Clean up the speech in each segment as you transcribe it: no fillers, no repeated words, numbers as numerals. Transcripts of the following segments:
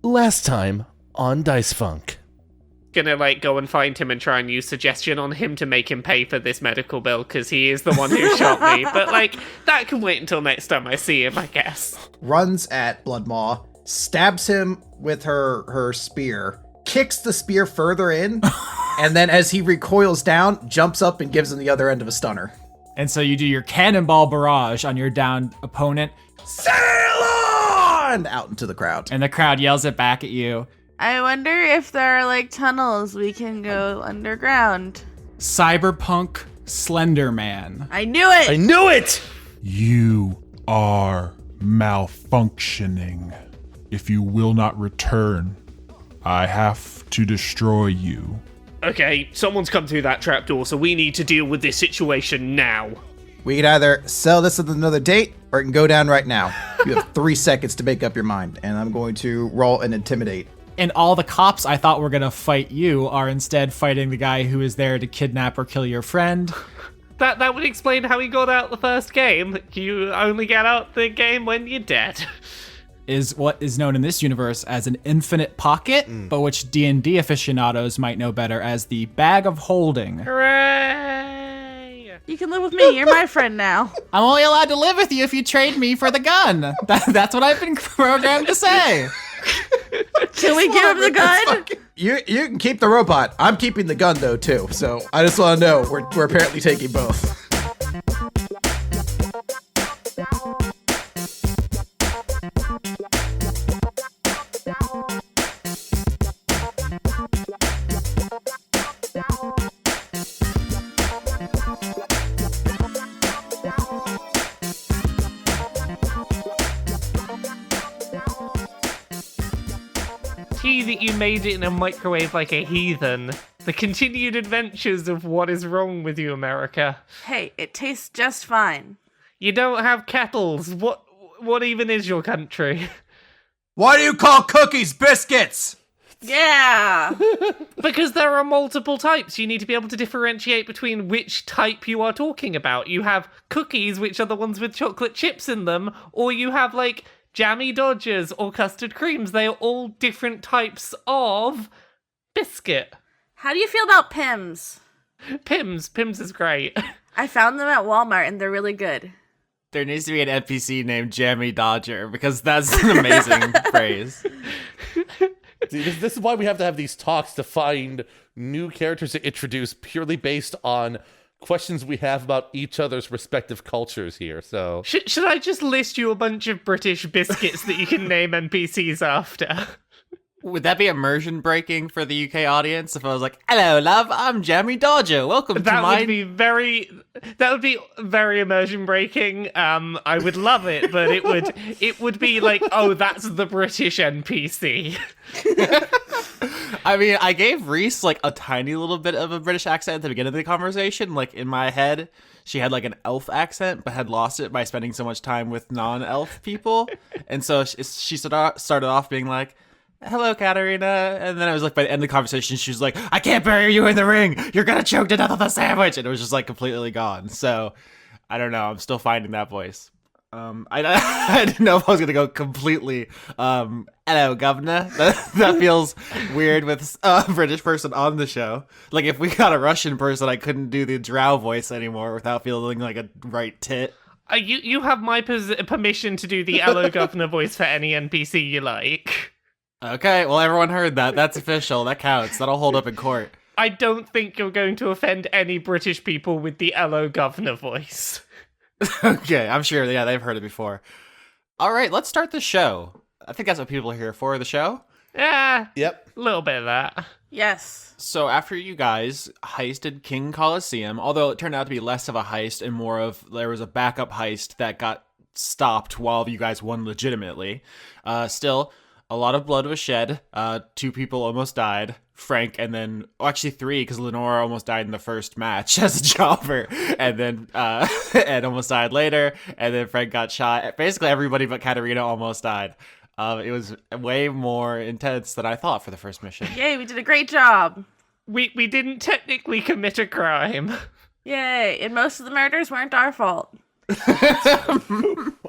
Last time on Dice Funk. Gonna go and find him and try and use suggestion on him to make him pay for this medical bill because he is the one who shot me. But that can wait until next time I see him, I guess. Runs at Bloodmaw, stabs him with her spear, kicks the spear further in, and then as he recoils down, jumps up and gives him the other end of a stunner. And so you do your cannonball barrage on your downed opponent. Sail on! Out into the crowd. And the crowd yells it back at you. I wonder if there are tunnels we can go underground. Cyberpunk Slender Man. I knew it! I knew it! You are malfunctioning. If you will not return, I have to destroy you. Okay, someone's come through that trapdoor, so we need to deal with this situation now. We can either sell this at another date, or it can go down right now. You have 3 seconds to make up your mind, and I'm going to roll an intimidate. And all the cops I thought were going to fight you are instead fighting the guy who is there to kidnap or kill your friend. That would explain how he got out the first game. You only get out the game when you're dead. Is what is known in this universe as an infinite pocket, but which D&D aficionados might know better as the bag of holding. Hooray! You can live with me. You're my friend now. I'm only allowed to live with you if you trade me for the gun. That's what I've been programmed to say. Can we give him the gun? You can keep the robot. I'm keeping the gun, though, too. So I just want to know, we're apparently taking both. That you made it in a microwave like a heathen. The continued adventures of what is wrong with you, America. Hey, it tastes just fine. You don't have kettles. What even is your country? Why do you call cookies biscuits? Yeah! Because there are multiple types. You need to be able to differentiate between which type you are talking about. You have cookies, which are the ones with chocolate chips in them, or you have Jammy Dodgers or custard creams. They are all different types of biscuit. How do you feel about Pims? Pims is great. I found them at Walmart and they're really good. There needs to be an NPC named Jammy Dodger because that's an amazing phrase. See, this is why we have to have these talks to find new characters to introduce purely based on questions we have about each other's respective cultures here, so... Should I just list you a bunch of British biscuits that you can name NPCs after? Would that be immersion breaking for the UK audience if I was like, hello, love, I'm Jammy Dodger. Welcome to my... That would be very immersion breaking. I would love it, but it would be oh, that's the British NPC. I mean, I gave Reese a tiny little bit of a British accent at the beginning of the conversation. In my head, she had an elf accent, but had lost it by spending so much time with non-elf people. And so she started off being hello, Catarina. And then I was by the end of the conversation, she was I can't bury you in the ring. You're going to choke to death with a sandwich. And it was just completely gone. So I don't know. I'm still finding that voice. I didn't know if I was going to go completely, hello, governor. That feels weird with a British person on the show. If we got a Russian person, I couldn't do the drow voice anymore without feeling like a right tit. You have my permission to do the hello, governor voice for any NPC you like. Okay, well, everyone heard that. That's official. That counts. That'll hold up in court. I don't think you're going to offend any British people with the hello, governor voice. Okay, I'm sure. Yeah, they've heard it before. All right, let's start the show. I think that's what people are here for, the show. Yeah. Yep. A little bit of that. Yes. So after you guys heisted King Coliseum, although it turned out to be less of a heist and more of there was a backup heist that got stopped while you guys won legitimately. Still, a lot of blood was shed. 2 people almost died. Frank, and then actually 3, because Lenora almost died in the first match as a jobber, and then Ed almost died later, and then Frank got shot. Basically, everybody but Catarina almost died. It was way more intense than I thought for the first mission. Yay, we did a great job. We didn't technically commit a crime. Yay, and most of the murders weren't our fault.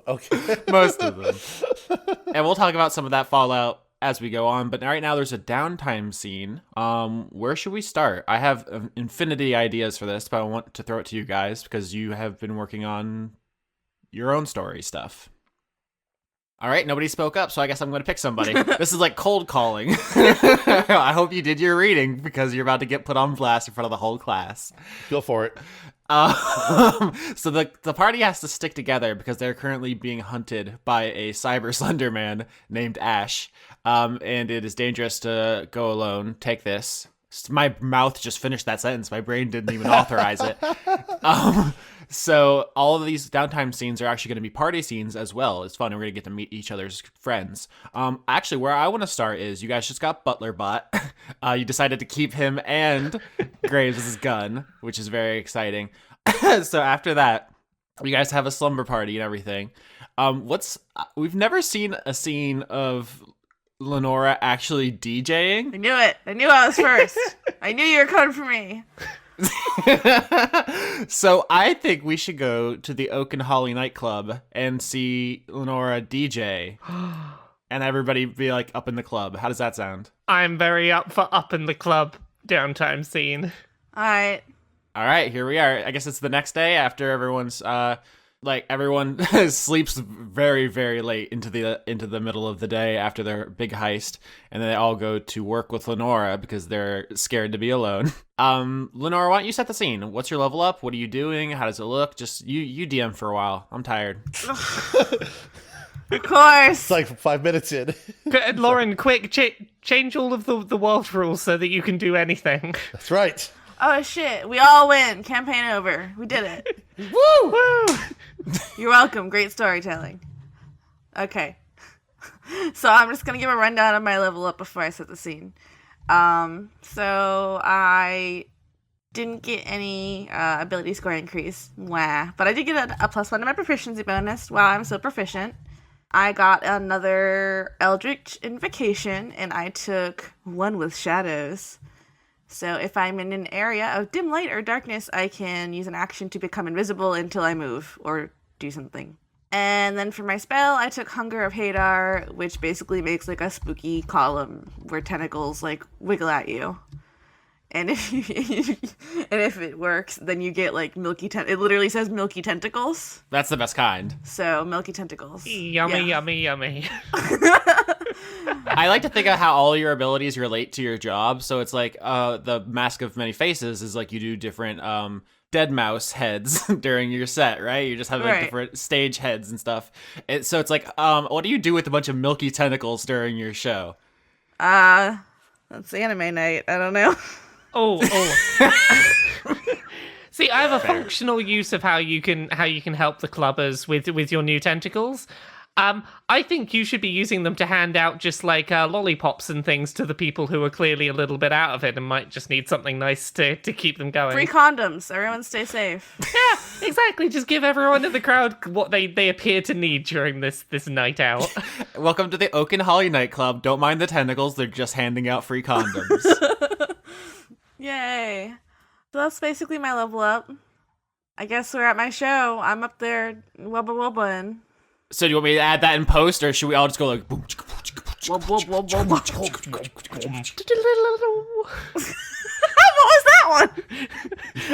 Okay. Most of them. And we'll talk about some of that fallout as we go on. But right now there's a downtime scene. Where should we start? I have an infinity ideas for this, but I want to throw it to you guys because you have been working on your own story stuff. All right, nobody spoke up, so I guess I'm going to pick somebody. This is like cold calling. I hope you did your reading because you're about to get put on blast in front of the whole class. Go for it. So the party has to stick together because they're currently being hunted by a cyber slender man named Ash. And it is dangerous to go alone. Take this. My mouth just finished that sentence. My brain didn't even authorize it. So all of these downtime scenes are actually going to be party scenes as well. It's fun. We're going to get to meet each other's friends. Actually, where I want to start is you guys just got Butler Bot. You decided to keep him and Graves' gun, which is very exciting. So after that, you guys have a slumber party and everything. We've never seen a scene of Lenora actually DJing. I knew it. I knew I was first. I knew you were coming for me. So I think we should go to the Oak and Holly nightclub and see Lenora DJ. And everybody be like up in the club. How does that sound? I'm very up for up in the club downtime scene. All right, here we are. I guess it's the next day after everyone's everyone sleeps very, very late into the middle of the day after their big heist, and then they all go to work with Lenora because they're scared to be alone. Lenora, why don't you set the scene? What's your level up? What are you doing? How does it look? Just you DM for a while. I'm tired. Of course. It's like 5 minutes in. Lauren, quick, change all of the world rules so that you can do anything. That's right. Oh shit, we all win. Campaign over. We did it. Woo! Woo! You're welcome. Great storytelling. Okay. So I'm just going to give a rundown of my level up before I set the scene. So I didn't get any ability score increase. Wah. But I did get a +1 to my proficiency bonus. Wow, I'm so proficient. I got another Eldritch Invocation, and I took one with Shadows. So if I'm in an area of dim light or darkness, I can use an action to become invisible until I move or do something. And then for my spell, I took Hunger of Hadar, which basically makes like a spooky column where tentacles like wiggle at you. And if it works, then you get like milky it literally says milky tentacles. That's the best kind. So milky tentacles. Yummy, yummy, yummy. I like to think of how all your abilities relate to your job. So it's like the Mask of Many Faces is like you do different dead mouse heads during your set, right? You just have like different stage heads and stuff. So it's like, what do you do with a bunch of milky tentacles during your show? That's anime night. I don't know. Oh. See, I have a functional use of how you can help the clubbers with your new tentacles. I think you should be using them to hand out just like lollipops and things to the people who are clearly a little bit out of it and might just need something nice to keep them going. Free condoms. Everyone stay safe. Yeah, exactly. Just give everyone in the crowd what they appear to need during this night out. Welcome to the Oak and Holly nightclub. Don't mind the tentacles. They're just handing out free condoms. Yay. So that's basically my level up. I guess we're at my show. I'm up there wubba wubbaing. So do you want me to add that in post, or should we all just go like boom? Wub, wub, wub, wub. What was that one?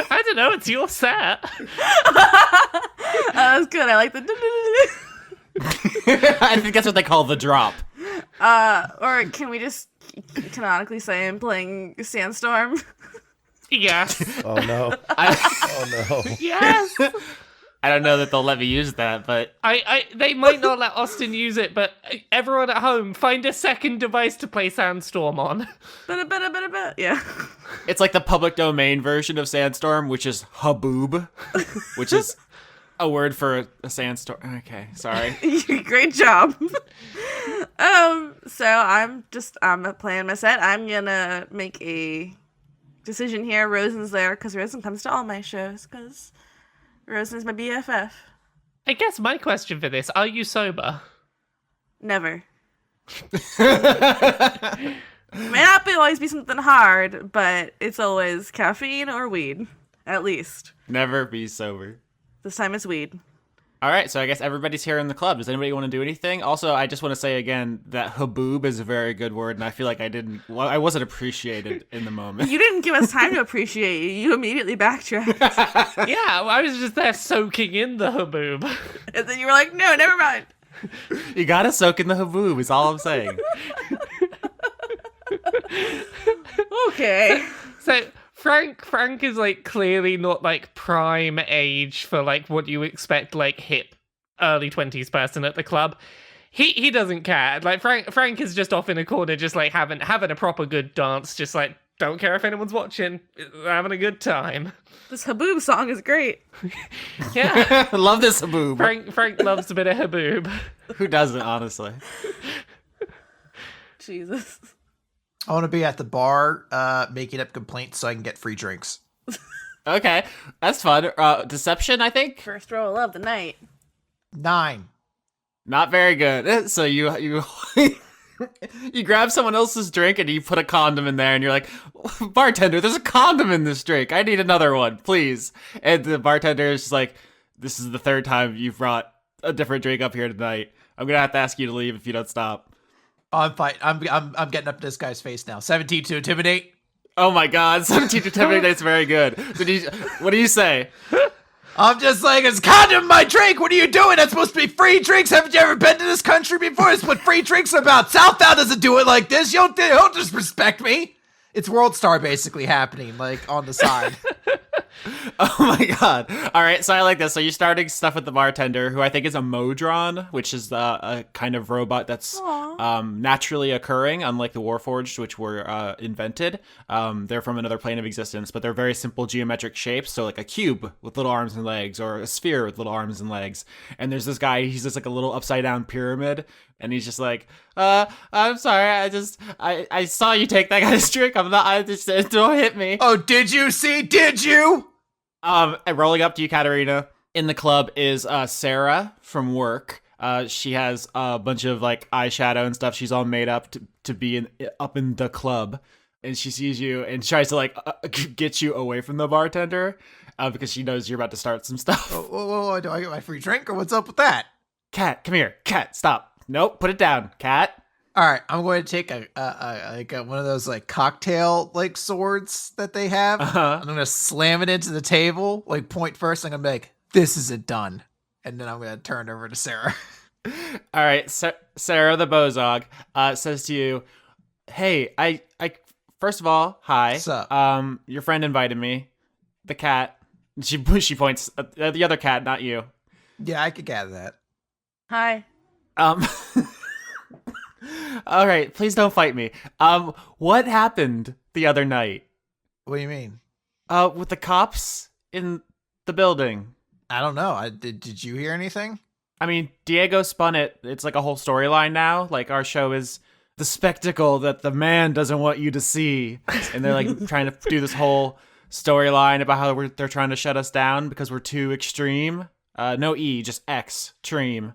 I don't know, it's your set. That was good. I like the I think that's what they call the drop. or can we just canonically say I'm playing Sandstorm? Yes. Oh no. Oh no. Yes. I don't know that they'll let me use that, but They might not let Austin use it, but everyone at home, find a second device to play Sandstorm on. Yeah. it's like the public domain version of Sandstorm, which is Haboob, which is a word for a sandstorm. Okay, sorry. Great job. So I'm playing my set. I'm gonna make a decision here. Rosen's there because Rosen comes to all my shows because Rosen's my BFF. I guess my question for this, are you sober? Never. May not always be something hard, but it's always caffeine or weed, at least. Never be sober. This time it's weed. All right, so I guess everybody's here in the club. Does anybody want to do anything? Also, I just want to say again that haboob is a very good word, and I feel like I wasn't appreciated in the moment. You didn't give us time to appreciate you. You immediately backtracked. Yeah, I was just there soaking in the haboob. And then you were like, no, never mind. You gotta soak in the haboob, is all I'm saying. Okay. So Frank is like clearly not like prime age for like what you expect like hip early 20s person at the club. He doesn't care. Like Frank is just off in a corner, just like having a proper good dance, just like don't care if anyone's watching, having a good time. This Haboob song is great. Yeah. I love this haboob. Frank loves a bit of haboob. Who doesn't, honestly? Jesus. I want to be at the bar making up complaints so I can get free drinks. Okay, that's fun. Deception, I think? First roll of the night. 9. Not very good. So you you grab someone else's drink and you put a condom in there and you're like, bartender, there's a condom in this drink. I need another one, please. And the bartender is just like, this is the third time you've brought a different drink up here tonight. I'm gonna have to ask you to leave if you don't stop. Oh, I'm fine. I'm getting up this guy's face now. 17 to intimidate. Oh my god, 17 to intimidate is very good. So what do you say? I'm just like, it's condom in my drink. What are you doing? That's supposed to be free drinks. Haven't you ever been to this country before? That's what free drinks are about. Southbound doesn't do it like this. You don't disrespect me. It's World Star basically happening, like on the side. Oh my god. All right, so I like this. So you're starting stuff with the bartender, who I think is a Modron, which is a kind of robot that's naturally occurring, unlike the Warforged, which were invented. They're from another plane of existence, but they're very simple geometric shapes. So like a cube with little arms and legs, or a sphere with little arms and legs. And there's this guy, he's just like a little upside down pyramid. And he's just like, I'm sorry, I saw you take that guy's drink. Don't hit me. Oh, did you see? Did you? And rolling up to you, Catarina, in the club is Sarah from work. She has a bunch of like eyeshadow and stuff. She's all made up to be up in the club. And she sees you and tries to like get you away from the bartender because she knows you're about to start some stuff. Whoa, do I get my free drink or what's up with that? Cat, come here. Cat, stop. Nope, put it down, Cat. All right, I'm going to take one of those like cocktail like swords that they have. Uh-huh. I'm going to slam it into the table, like point first. I'm going to be like, this isn't done. And then I'm going to turn it over to Sarah. All right, Sarah the Bozog says to you, hey, I first of all, hi. What's up? Your friend invited me. The cat. She points at the other cat, not you. Yeah, I could gather that. Hi. All right, please don't fight me. What happened the other night? What do you mean? With the cops in the building. I don't know. Did you hear anything? I mean, Diego spun it. It's like a whole storyline now. Like, our show is the spectacle that the man doesn't want you to see. And they're like trying to do this whole storyline about how they're trying to shut us down because we're too extreme. No E, just extreme.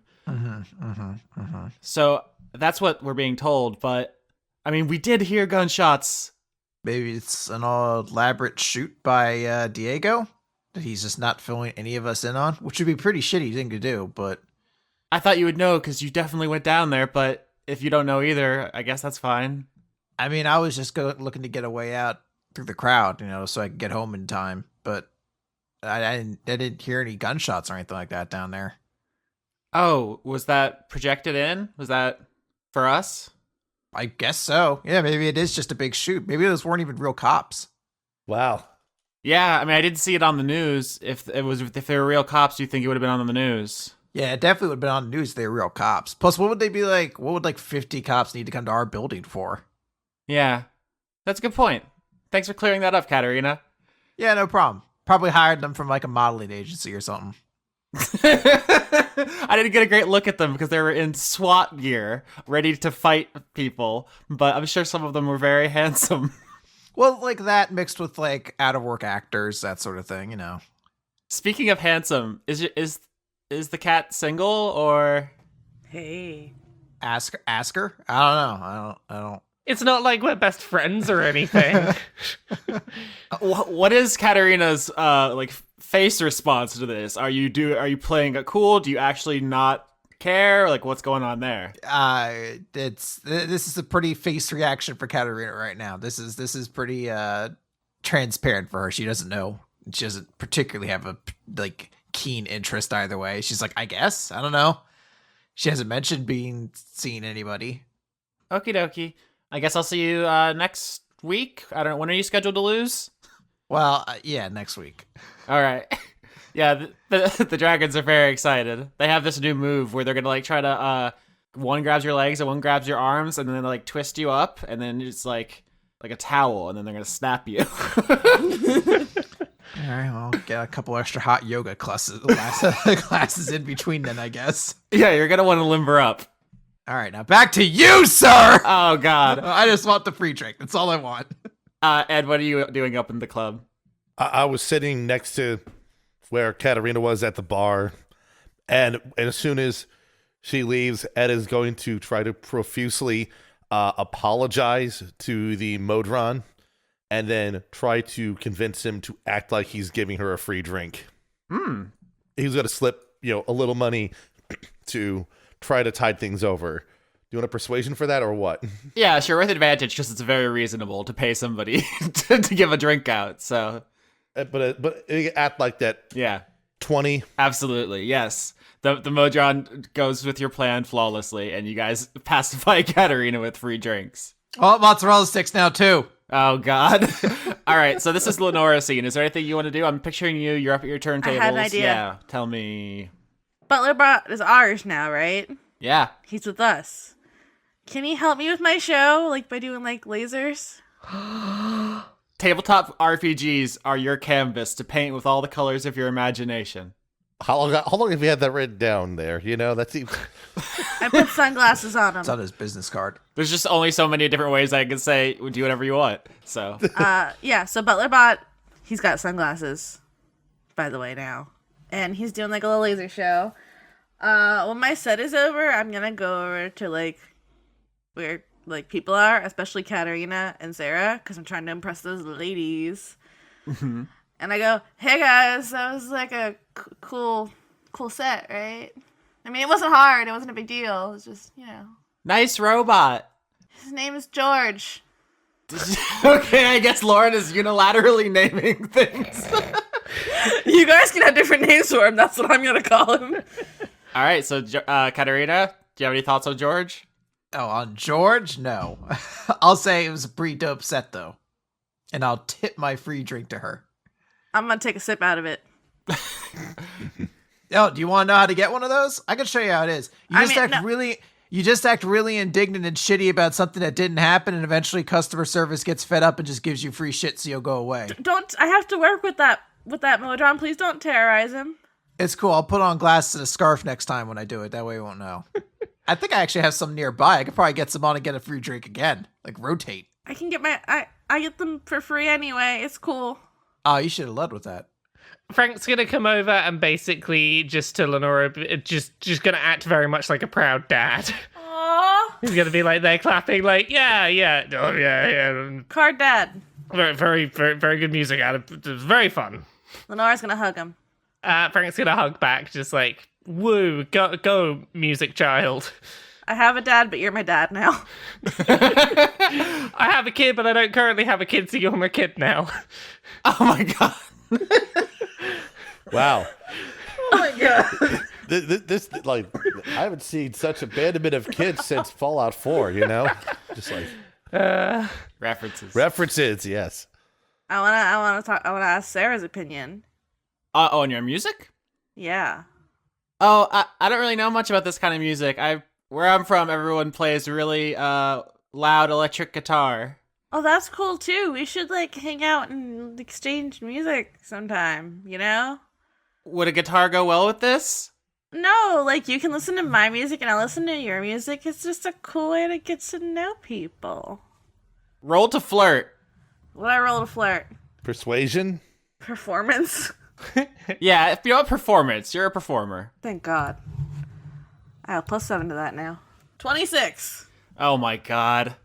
So that's what we're being told, but I mean, we did hear gunshots. Maybe it's an all elaborate shoot by Diego that he's just not filling any of us in on, which would be a pretty shitty thing to do, but I thought you would know because you definitely went down there, but if you don't know either, I guess that's fine. I mean, I was just looking to get a way out through the crowd, so I could get home in time, but I didn't hear any gunshots or anything like that down there. Oh, was that projected in? Was that for us? I guess so. Yeah, maybe it is just a big shoot. Maybe those weren't even real cops. Wow. Yeah, I mean, I didn't see it on the news. If they were real cops, do you think it would have been on the news? Yeah, it definitely would have been on the news if they were real cops. Plus, what would they be like? What would like 50 cops need to come to our building for? Yeah, that's a good point. Thanks for clearing that up, Catarina. Yeah, no problem. Probably hired them from like a modeling agency or something. I didn't get a great look at them because they were in SWAT gear, ready to fight people, but I'm sure some of them were very handsome. Well, like that mixed with like out of work actors, that sort of thing, Speaking of handsome, is the cat single or? Hey. Ask her? I don't. It's not like we're best friends or anything. What is Katarina's like face response to this? Are you playing it cool? Do you actually not care? Like, what's going on there? This is a pretty face reaction for Catarina right now. This is pretty transparent for her. She doesn't know. She doesn't particularly have a keen interest either way. She's like, I guess, I don't know. She hasn't mentioned seeing anybody. Okie dokie. I guess I'll see you next week. I don't know. When are you scheduled to lose? Well, yeah, next week. All right. Yeah, the dragons are very excited. They have this new move where they're going to like try to one grabs your legs and one grabs your arms and then they like twist you up and then it's like a towel and then they're going to snap you. All right, well, get a couple extra hot yoga classes in between then, I guess. Yeah, you're going to want to limber up. All right, now back to you, sir! Oh, God. I just want the free drink. That's all I want. Ed, what are you doing up in the club? I was sitting next to where Catarina was at the bar, and as soon as she leaves, Ed is going to try to profusely apologize to the Modron, and then try to convince him to act like he's giving her a free drink. He's going to slip, a little money to try to tide things over. Do you want a persuasion for that or what? Yeah, sure, with advantage because it's very reasonable to pay somebody to give a drink out. So, but act like that. Yeah, 20. Absolutely, yes. The Modron goes with your plan flawlessly, and you guys pacify Catarina with free drinks. Oh, mozzarella sticks now too. Oh, God. All right, so this is Lenora's scene. Is there anything you want to do? I'm picturing you're up at your turntables. I had an idea. Yeah, tell me. Butler Bot is ours now, right? Yeah. He's with us. Can he help me with my show, by doing, lasers? Tabletop RPGs are your canvas to paint with all the colors of your imagination. How long have you had that written down there? That seems... I put sunglasses on him. It's on his business card. There's just only so many different ways I can say, do whatever you want, so. Yeah, so Butler Bot, he's got sunglasses, by the way, now. And he's doing, a little laser show. When my set is over, I'm gonna go over to, where, people are, especially Catarina and Sarah, because I'm trying to impress those ladies. Mm-hmm. And I go, hey guys, that was a cool set, right? I mean, it wasn't hard. It wasn't a big deal. It was just, Nice robot. His name is George. Okay, I guess Lauren is unilaterally naming things. You guys can have different names for him. That's what I'm going to call him. All right, so Catarina, do you have any thoughts on George? Oh, on George? No. I'll say it was a pretty dope set, though. And I'll tip my free drink to her. I'm going to take a sip out of it. Oh, do you want to know how to get one of those? I can show you how it is. You just act really indignant and shitty about something that didn't happen, and eventually customer service gets fed up and just gives you free shit so you'll go away. I have to work with that Modron. Please don't terrorize him. It's cool. I'll put on glasses and a scarf next time when I do it. That way he won't know. I think I actually have some nearby. I could probably get some on and get a free drink again. Rotate. I can get I get them for free anyway. It's cool. Oh, you should have led with that. Frank's gonna come over and basically just to Lenora, just gonna act very much like a proud dad. Aww. He's gonna be there clapping, oh yeah. Card dad. Very, very, very, very good music out of it. Was very fun. Lenora's gonna hug him. Frank's gonna hug back, just woo, go, music child. I have a dad, but you're my dad now. I have a kid, but I don't currently have a kid, so you're my kid now. Oh my God. Wow. Oh my God. This I haven't seen such abandonment of kids since Fallout 4, Just references, yes. I wanna ask Sarah's opinion. On your music? Yeah. Oh, I don't really know much about this kind of music. Where I'm from, everyone plays really loud electric guitar. Oh, that's cool too. We should hang out and exchange music sometime, Would a guitar go well with this? No, you can listen to my music and I'll listen to your music. It's just a cool way to get to know people. Roll to flirt. What I roll to flirt? Persuasion? Performance? Yeah, if you want performance, you're a performer. Thank God. I have +7 to that now. 26. Oh my God.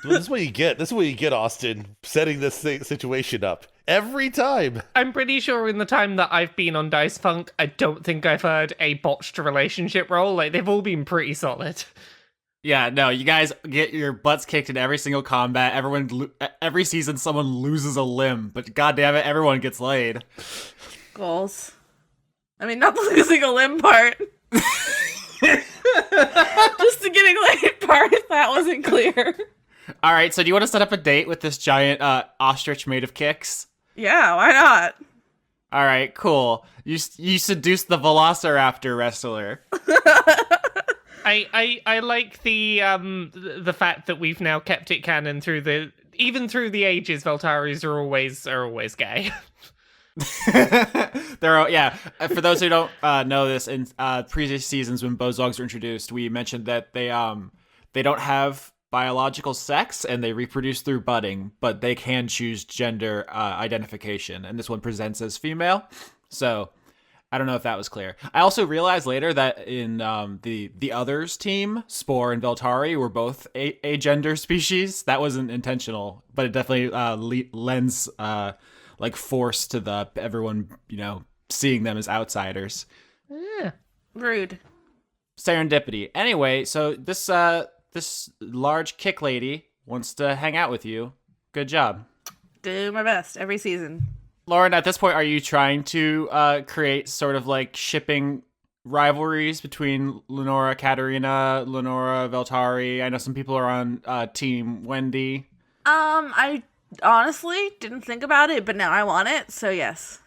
Well, this is what you get. This is what you get, Austin, setting this situation up every time. I'm pretty sure in the time that I've been on Dice Funk, I don't think I've heard a botched relationship roll. Like, they've all been pretty solid. Yeah, no, you guys get your butts kicked in every single combat. Every season, someone loses a limb, but goddamn it, everyone gets laid. Goals. I mean, not the losing a limb part. Just the getting laid part, if that wasn't clear. All right, so do you want to set up a date with this giant ostrich made of kicks? Yeah, why not? All right, cool. You seduce the Velociraptor wrestler. I like the fact that we've now kept it canon through the ages. Veltaris are always gay. For those who don't know this, in previous seasons when Bozogs were introduced, we mentioned that they don't have biological sex and they reproduce through budding, but they can choose gender identification, and this one presents as female. So I don't know if that was clear. I also realized later that in the others team, Spore and Veltari were both a gender species. That wasn't intentional, but it definitely lends like force to everyone, seeing them as outsiders. Yeah. Rude. Serendipity. Anyway, so this large kick lady wants to hang out with you. Good job. Do my best every season. Lauren, at this point, are you trying to create sort of like shipping rivalries between Lenora, Catarina, Lenora, Veltari? I know some people are on Team Wendy. I honestly didn't think about it, but now I want it, so yes.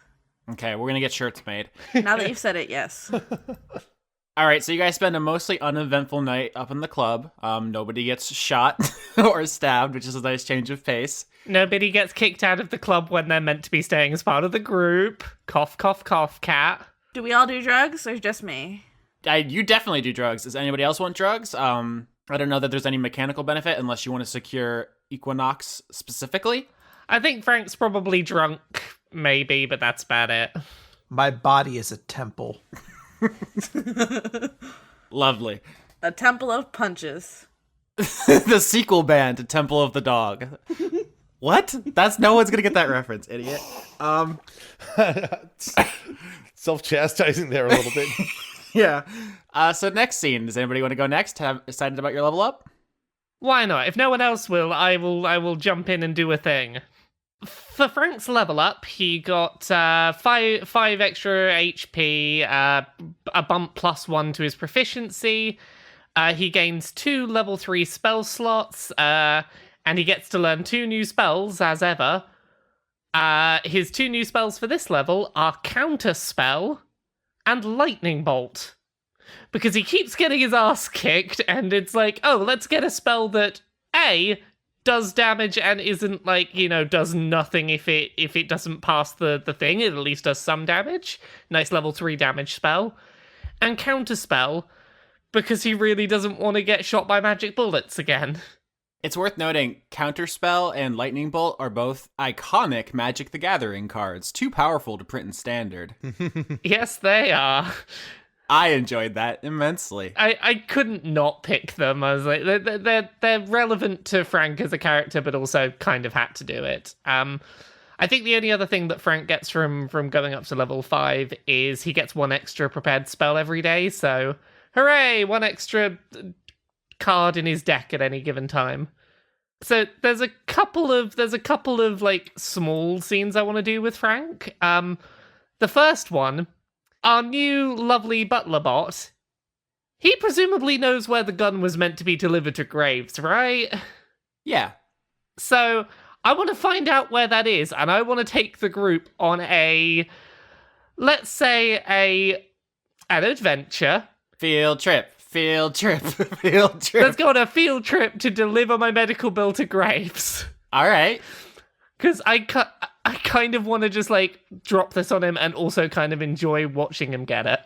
Okay, we're gonna get shirts made. Now that you've said it, yes. All right, so you guys spend a mostly uneventful night up in the club. Nobody gets shot or stabbed, which is a nice change of pace. Nobody gets kicked out of the club when they're meant to be staying as part of the group. Cough, cough, cough, cat. Do we all do drugs, or just me? You definitely do drugs. Does anybody else want drugs? I don't know that there's any mechanical benefit unless you want to secure Equinox specifically. I think Frank's probably drunk, maybe, but that's about it. My body is a temple. Lovely. A temple of punches. The sequel band to Temple of the Dog. What? No one's gonna get that reference, idiot. Self-chastising there a little bit. Yeah. So next scene. Does anybody want to go next? Have decided about your level up? Why not? If no one else will, I will jump in and do a thing. For Frank's level up, he got 5 extra HP, a bump +1 to his proficiency. He gains 2 level 3 spell slots, and he gets to learn 2 new spells as ever. His 2 new spells for this level are Counter Spell and Lightning Bolt. Because he keeps getting his ass kicked, and it's like, oh, let's get a spell that, A, does damage and isn't does nothing if it doesn't pass the thing. It at least does some damage. Nice level 3 damage spell. And Counterspell, because he really doesn't want to get shot by magic bullets again. It's worth noting, Counterspell and Lightning Bolt are both iconic Magic the Gathering cards. Too powerful to print in Standard. Yes, they are. I enjoyed that immensely. I couldn't not pick them. I was like, they're relevant to Frank as a character, but also kind of had to do it. I think the only other thing that Frank gets from going up to level 5 is he gets 1 extra prepared spell every day. So, hooray! 1 extra card in his deck at any given time. So there's a couple of like small scenes I want to do with Frank. The first one. Our new lovely butler bot, he presumably knows where the gun was meant to be delivered to Graves, right? Yeah. So, I want to find out where that is, and I want to take the group on let's say an adventure. Field trip. Let's go on a field trip to deliver my medical bill to Graves. All right. Because I kind of want to just, drop this on him and also kind of enjoy watching him get it.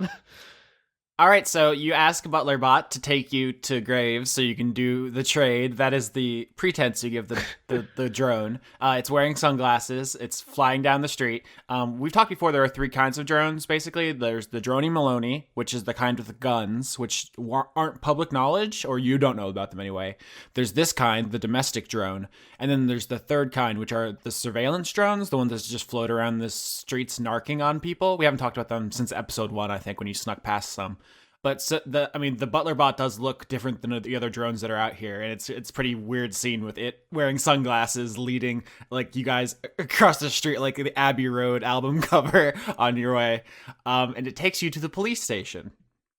All right, so you ask Butlerbot to take you to Graves so you can do the trade. That is the pretense you give the drone. It's wearing sunglasses. It's flying down the street. We've talked before, there are 3 kinds of drones, basically. There's the Droney Maloney, which is the kind with the guns, which aren't public knowledge, or you don't know about them anyway. There's this kind, the domestic drone. And then there's the third kind, which are the surveillance drones, the ones that just float around the streets narking on people. We haven't talked about them since episode 1, I think, when you snuck past some. But the Butler bot does look different than the other drones that are out here, and it's pretty weird scene with it wearing sunglasses, leading like you guys across the street like the Abbey Road album cover on your way, and it takes you to the police station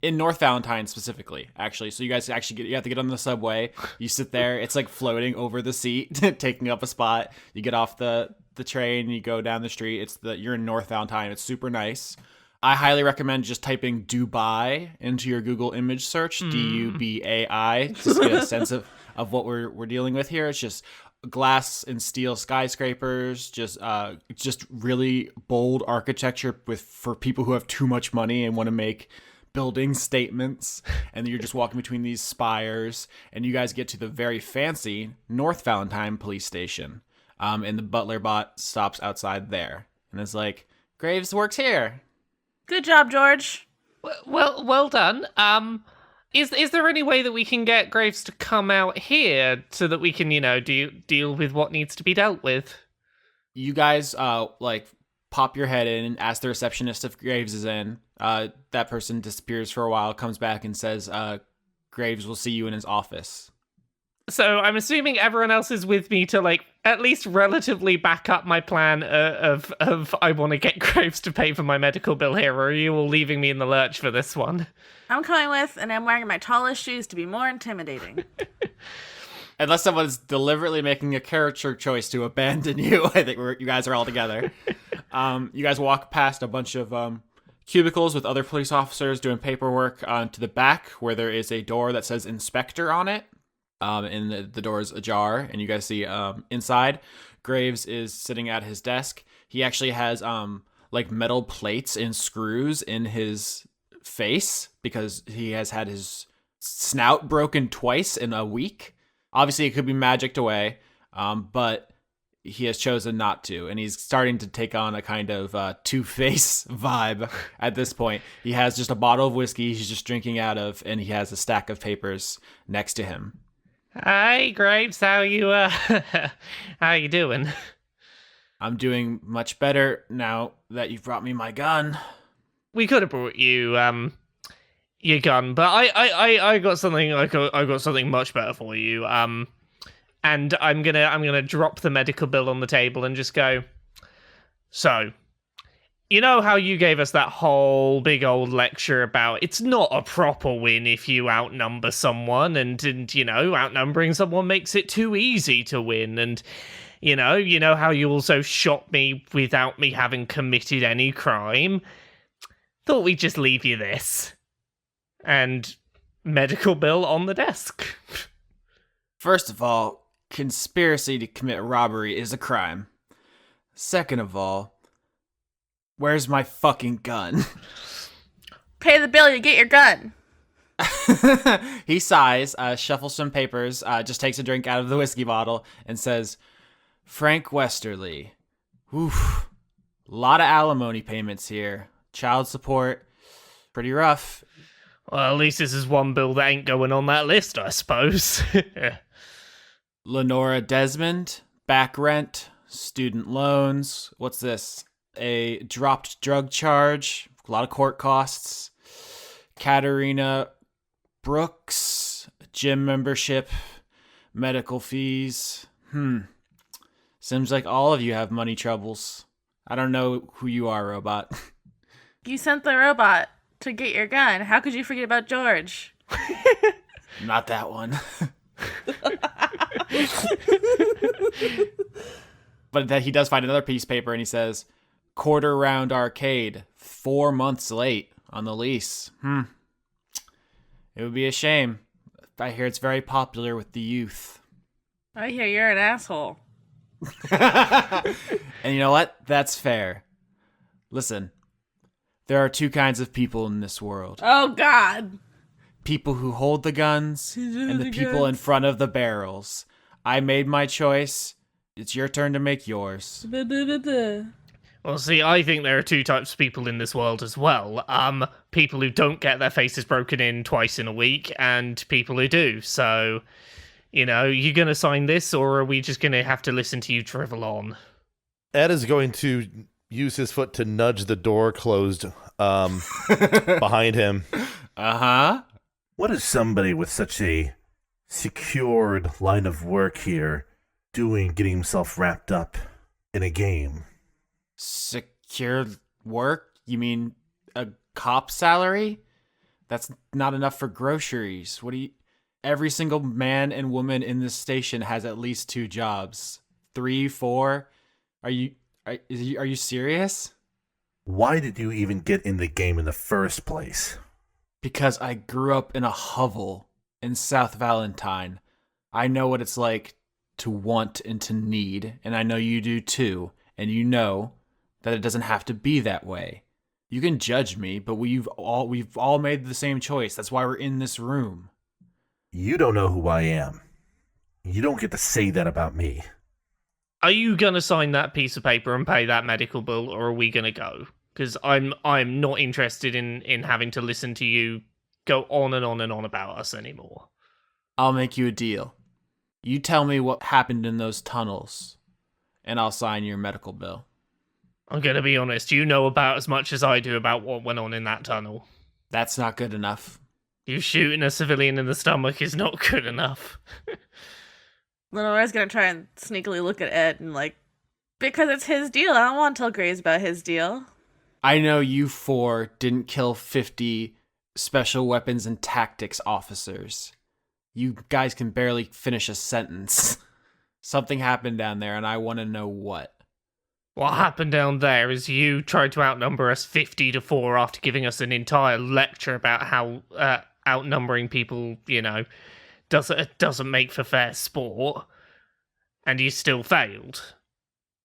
in North Valentine specifically. Actually, so you guys you have to get on the subway. You sit there, it's like floating over the seat, taking up a spot. You get off the train, you go down the street. You're in North Valentine. It's super nice. I highly recommend just typing Dubai into your Google image search, Dubai, just to get a sense of what we're dealing with here. It's just glass and steel skyscrapers, just really bold architecture for people who have too much money and want to make building statements. And you're just walking between these spires, and you guys get to the very fancy North Valentine police station. And the Butler bot stops outside there and is like, Graves works here. Good job, George. Well done. Is there any way that we can get Graves to come out here so that we can, deal with what needs to be dealt with? You guys, pop your head in and ask the receptionist if Graves is in. That person disappears for a while, comes back and says, Graves will see you in his office. So I'm assuming everyone else is with me to at least relatively back up my plan of I want to get Graves to pay for my medical bill here, or are you all leaving me in the lurch for this one? I'm coming with, and I'm wearing my tallest shoes to be more intimidating. Unless someone's deliberately making a character choice to abandon you, I think you guys are all together. You guys walk past a bunch of cubicles with other police officers doing paperwork to the back, where there is a door that says inspector on it. And the door is ajar, and you guys see inside, Graves is sitting at his desk. He actually has metal plates and screws in his face because he has had his snout broken twice in a week. Obviously, it could be magicked away, but he has chosen not to, and he's starting to take on a kind of Two-Face vibe at this point. He has just a bottle of whiskey he's just drinking out of, and he has a stack of papers next to him. Hi, Graves. How you doing? I'm doing much better now that you've brought me my gun. We could have brought you your gun, but I got something. I got something much better for you. And I'm gonna drop the medical bill on the table and just go. So, you know how you gave us that whole big old lecture about it's not a proper win if you outnumber someone, and outnumbering someone makes it too easy to win, and you know how you also shot me without me having committed any crime. Thought we'd just leave you this. And medical bill on the desk. First of all, conspiracy to commit robbery is a crime. Second of all, where's my fucking gun? Pay the bill, you get your gun. He sighs, shuffles some papers, just takes a drink out of the whiskey bottle, and says, Frank Westerly. Oof. Lot of alimony payments here. Child support. Pretty rough. Well, at least this is one bill that ain't going on that list, I suppose. Lenora Desmond. Back rent. Student loans. What's this? A dropped drug charge. A lot of court costs. Catarina Brooks. Gym membership. Medical fees. Seems like all of you have money troubles. I don't know who you are, robot. You sent the robot to get your gun. How could you forget about George? Not that one. But that he does find another piece of paper and he says, Quarter Round Arcade, 4 months late on the lease. It would be a shame. I hear it's very popular with the youth. I hear you're an asshole. And you know what? That's fair. Listen, There are two kinds of people in this world. Oh, God. People who hold the guns and the people in front of the barrels. I made my choice. It's your turn to make yours. Well, see, I think there are two types of people in this world as well. People who don't get their faces broken in twice in a week, and people who do. So, you going to sign this, or are we just going to have to listen to you drivel on? Ed is going to use his foot to nudge the door closed behind him. Uh-huh. What is somebody with such a secured line of work here doing, getting himself wrapped up in a game? Secure work? You mean a cop salary? That's not enough for groceries. Every single man and woman in this station has at least 2 jobs. 3, 4? Are you serious? Why did you even get in the game in the first place? Because I grew up in a hovel in South Valentine. I know what it's like to want and to need, and I know you do too, and you know that it doesn't have to be that way. You can judge me, but we've all made the same choice. That's why we're in this room. You don't know who I am. You don't get to say that about me. Are you going to sign that piece of paper and pay that medical bill, or are we going to go? Because I'm not interested in having to listen to you go on and on and on about us anymore. I'll make you a deal. You tell me what happened in those tunnels, and I'll sign your medical bill. I'm going to be honest, you know about as much as I do about what went on in that tunnel. That's not good enough. You shooting a civilian in the stomach is not good enough. Lenora's gonna try and sneakily look at Ed and because it's his deal. I don't want to tell Graves about his deal. I know you 4 didn't kill 50 special weapons and tactics officers. You guys can barely finish a sentence. Something happened down there, and I want to know what. What happened down there is you tried to outnumber us 50-4 after giving us an entire lecture about how outnumbering people, doesn't make for fair sport, and you still failed.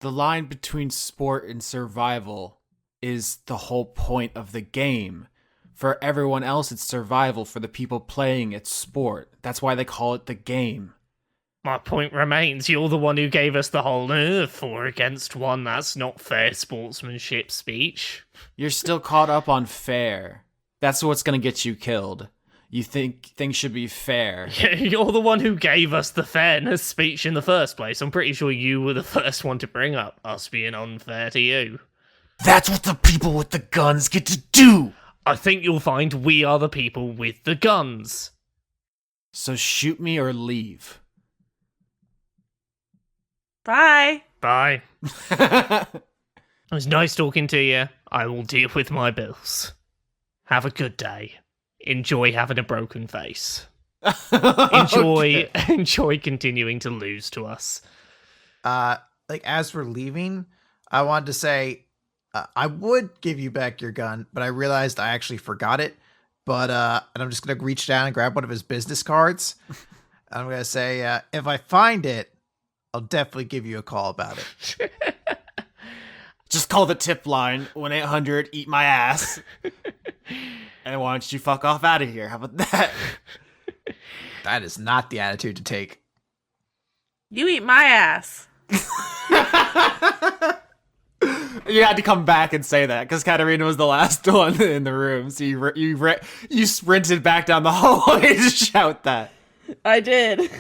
The line between sport and survival is the whole point of the game. For everyone else, it's survival. For the people playing, it's sport. That's why they call it the game. My point remains, you're the one who gave us the whole 4 against 1, that's not fair sportsmanship speech. You're still caught up on fair. That's what's gonna get you killed. You think things should be fair. Yeah, you're the one who gave us the fairness speech in the first place. I'm pretty sure you were the first one to bring up us being unfair to you. That's what the people with the guns get to do! I think you'll find we are the people with the guns. So shoot me or leave. Bye. Bye. It was nice talking to you. I will deal with my bills. Have a good day. Enjoy having a broken face. Enjoy continuing to lose to us. As we're leaving, I wanted to say I would give you back your gun, but I realized I actually forgot it. But and I'm just gonna reach down and grab one of his business cards. I'm gonna say, if I find it, I'll definitely give you a call about it. Just call the tip line 1-800 eat my ass. And why don't you fuck off out of here? How about that? That is not the attitude to take. You eat my ass. You had to come back and say that because Catarina was the last one in the room, so you sprinted back down the hallway to shout that. I did.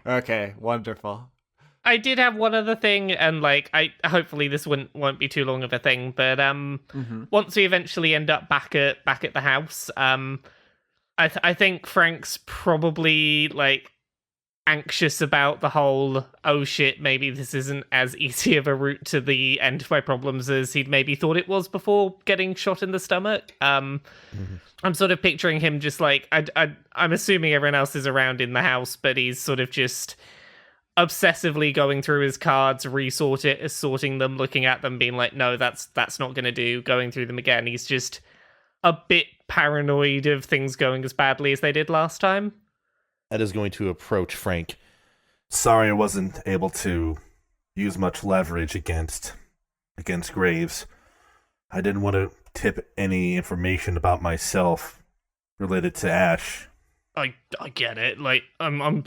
Okay, wonderful. I did have one other thing, and I hopefully this won't be too long of a thing, but once we eventually end up back at the house, I think Frank's probably anxious about the whole, oh shit, maybe this isn't as easy of a route to the end of my problems as he'd maybe thought it was before getting shot in the stomach. I'm sort of picturing him just I'm assuming everyone else is around in the house, but he's sort of just obsessively going through his cards, sorting them, looking at them, being like, no, that's not going to do, going through them again. He's just a bit paranoid of things going as badly as they did last time. Ed is going to approach Frank. Sorry I wasn't able to use much leverage against Graves. I didn't want to tip any information about myself related to Ash. I get it. Like, I'm.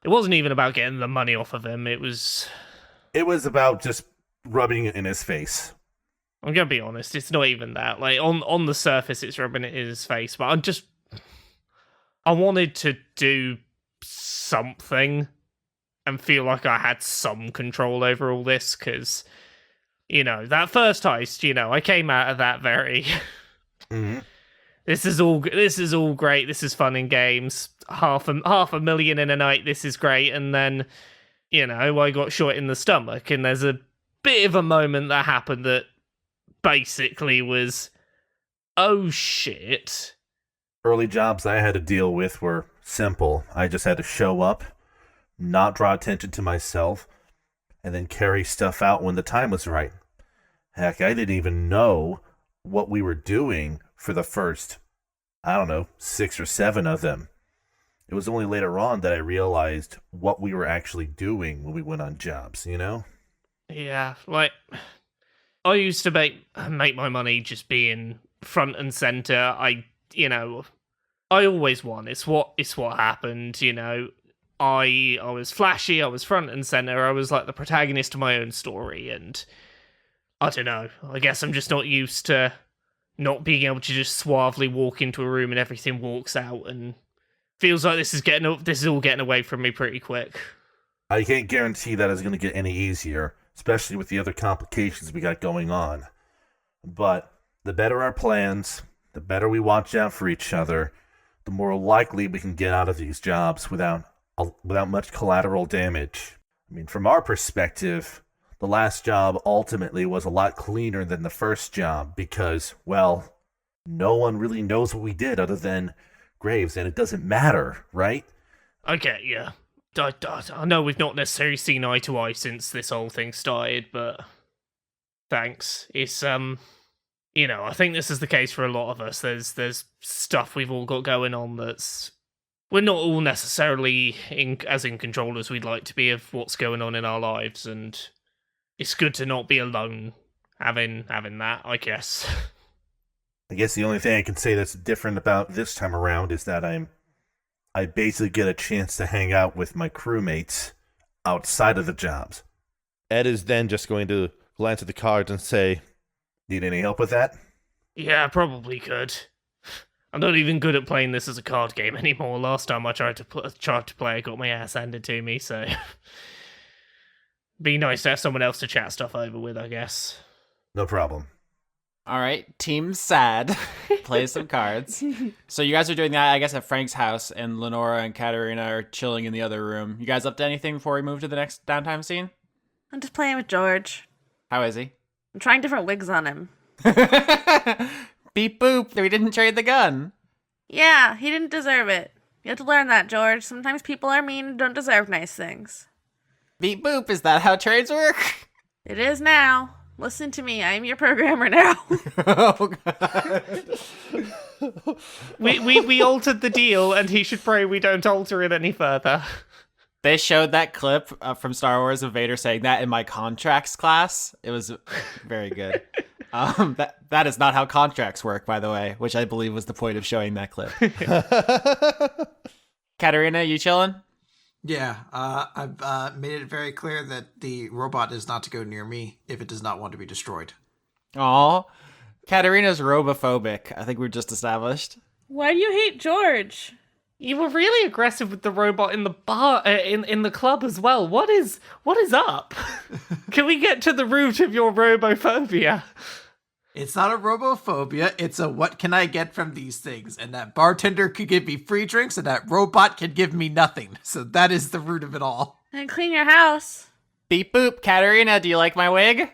It wasn't even about getting the money off of him. It was about just rubbing it in his face. I'm gonna be honest. It's not even that. Like, on the surface, it's rubbing it in his face. But I wanted to do something and feel like I had some control over all this, because, that first heist, I came out of that very... Mm-hmm. This is all great. This is fun and games. Half a million in a night. This is great. And then, I got shot in the stomach, and there's a bit of a moment that happened that basically was, oh shit. Early jobs I had to deal with were simple. I just had to show up, not draw attention to myself, and then carry stuff out when the time was right. Heck, I didn't even know what we were doing for the first, 6 or 7 of them. It was only later on that I realized what we were actually doing when we went on jobs, Yeah, like, I used to make my money just being front and center. I always won. It's what happened, I was flashy, I was front and center, I was like the protagonist of my own story, and I don't know, I guess I'm just not used to not being able to just suavely walk into a room and everything walks out, and feels like this is all getting away from me pretty quick. I can't guarantee that it's going to get any easier, especially with the other complications we got going on. But the better our plans, the better we watch out for each other, the more likely we can get out of these jobs without much collateral damage. I mean, from our perspective, the last job ultimately was a lot cleaner than the first job because, well, no one really knows what we did other than Graves, and it doesn't matter, right? Okay, yeah. I know we've not necessarily seen eye to eye since this whole thing started, but thanks. It's, I think this is the case for a lot of us. There's stuff we've all got going on that's... We're not all necessarily as in control as we'd like to be of what's going on in our lives, and it's good to not be alone having that, I guess. I guess the only thing I can say that's different about this time around is that I basically get a chance to hang out with my crewmates outside of the jobs. Ed is then just going to glance at the cards and say, "Need any help with that?" Yeah, probably could. I'm not even good at playing this as a card game anymore. Last time I tried to play, I got my ass handed to me, so... Be nice to have someone else to chat stuff over with, I guess. No problem. All right, Team Sad. Play some cards. So you guys are doing that, I guess, at Frank's house, and Lenora and Catarina are chilling in the other room. You guys up to anything before we move to the next downtime scene? I'm just playing with George. How is he? I'm trying different wigs on him. Beep boop, we didn't trade the gun. Yeah, he didn't deserve it. You have to learn that, George. Sometimes people are mean and don't deserve nice things. Beep boop, is that how trades work? It is now. Listen to me, I am your programmer now. Oh, God. We altered the deal, and he should pray we don't alter it any further. They showed that clip from Star Wars of Vader saying that in my contracts class. It was very good. That is not how contracts work, by the way, which I believe was the point of showing that clip. Catarina, you chilling? Yeah, I've made it very clear that the robot is not to go near me if it does not want to be destroyed. Aw. Catarina's robophobic. I think we've just established. Why do you hate George? You were really aggressive with the robot in the bar, in the club as well. What is up? Can we get to the root of your robophobia? It's not a robophobia, it's a what can I get from these things? And that bartender could give me free drinks and that robot can give me nothing. So that is the root of it all. And clean your house. Beep boop, Catarina, do you like my wig? I'm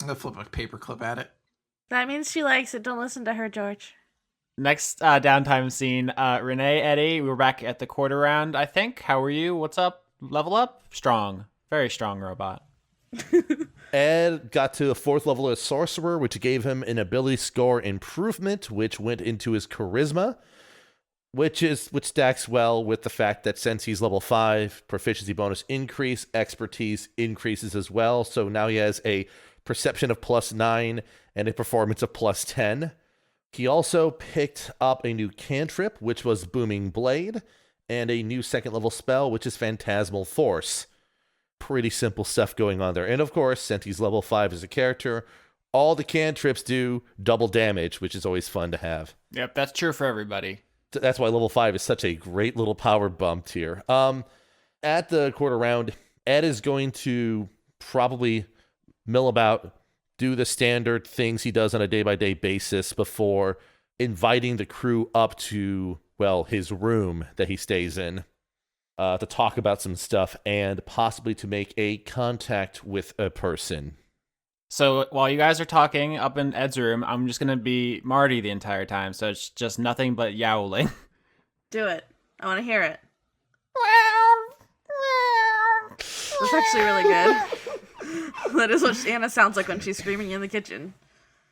gonna flip a paperclip at it. That means she likes it. Don't listen to her, George. Next downtime scene, Rene Eddi, we're back at the quarter round, I think. How are you? What's up? Level up? Strong. Very strong robot. Ed got to a 4th level as sorcerer, which gave him an ability score improvement, which went into his charisma, which stacks well with the fact that since he's level 5, proficiency bonus increase, expertise increases as well. So now he has a perception of +9, and a performance of +10. He also picked up a new cantrip, which was Booming Blade, and a new 2nd level spell, which is Phantasmal Force. Pretty simple stuff going on there. And of course, since he's level 5 as a character, all the cantrips do double damage, which is always fun to have. Yep, that's true for everybody. That's why level 5 is such a great little power bump here. At the quarter round, Ed is going to probably mill about, do the standard things he does on a day-by-day basis before inviting the crew up to, well, his room that he stays in to talk about some stuff and possibly to make a contact with a person. So while you guys are talking up in Ed's room, I'm just going to be Marty the entire time. So it's just nothing but yowling. Do it. I want to hear it. That's actually really good. That is what Anna sounds like when she's screaming in the kitchen.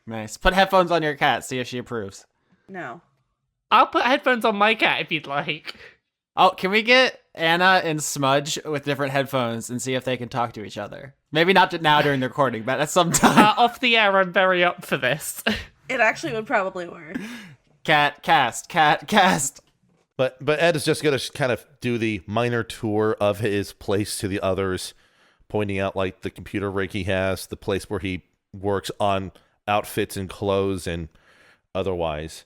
Nice. Put headphones on your cat, see if she approves. No. I'll put headphones on my cat if you'd like. Oh, can we get Anna and Smudge with different headphones and see if they can talk to each other? Maybe not now during the recording, but at some time. Off the air, I'm very up for this. It actually would probably work. Cat cast. But Ed is just going to kind of do the minor tour of his place to the others, pointing out like the computer rig he has, the place where he works on outfits and clothes and otherwise.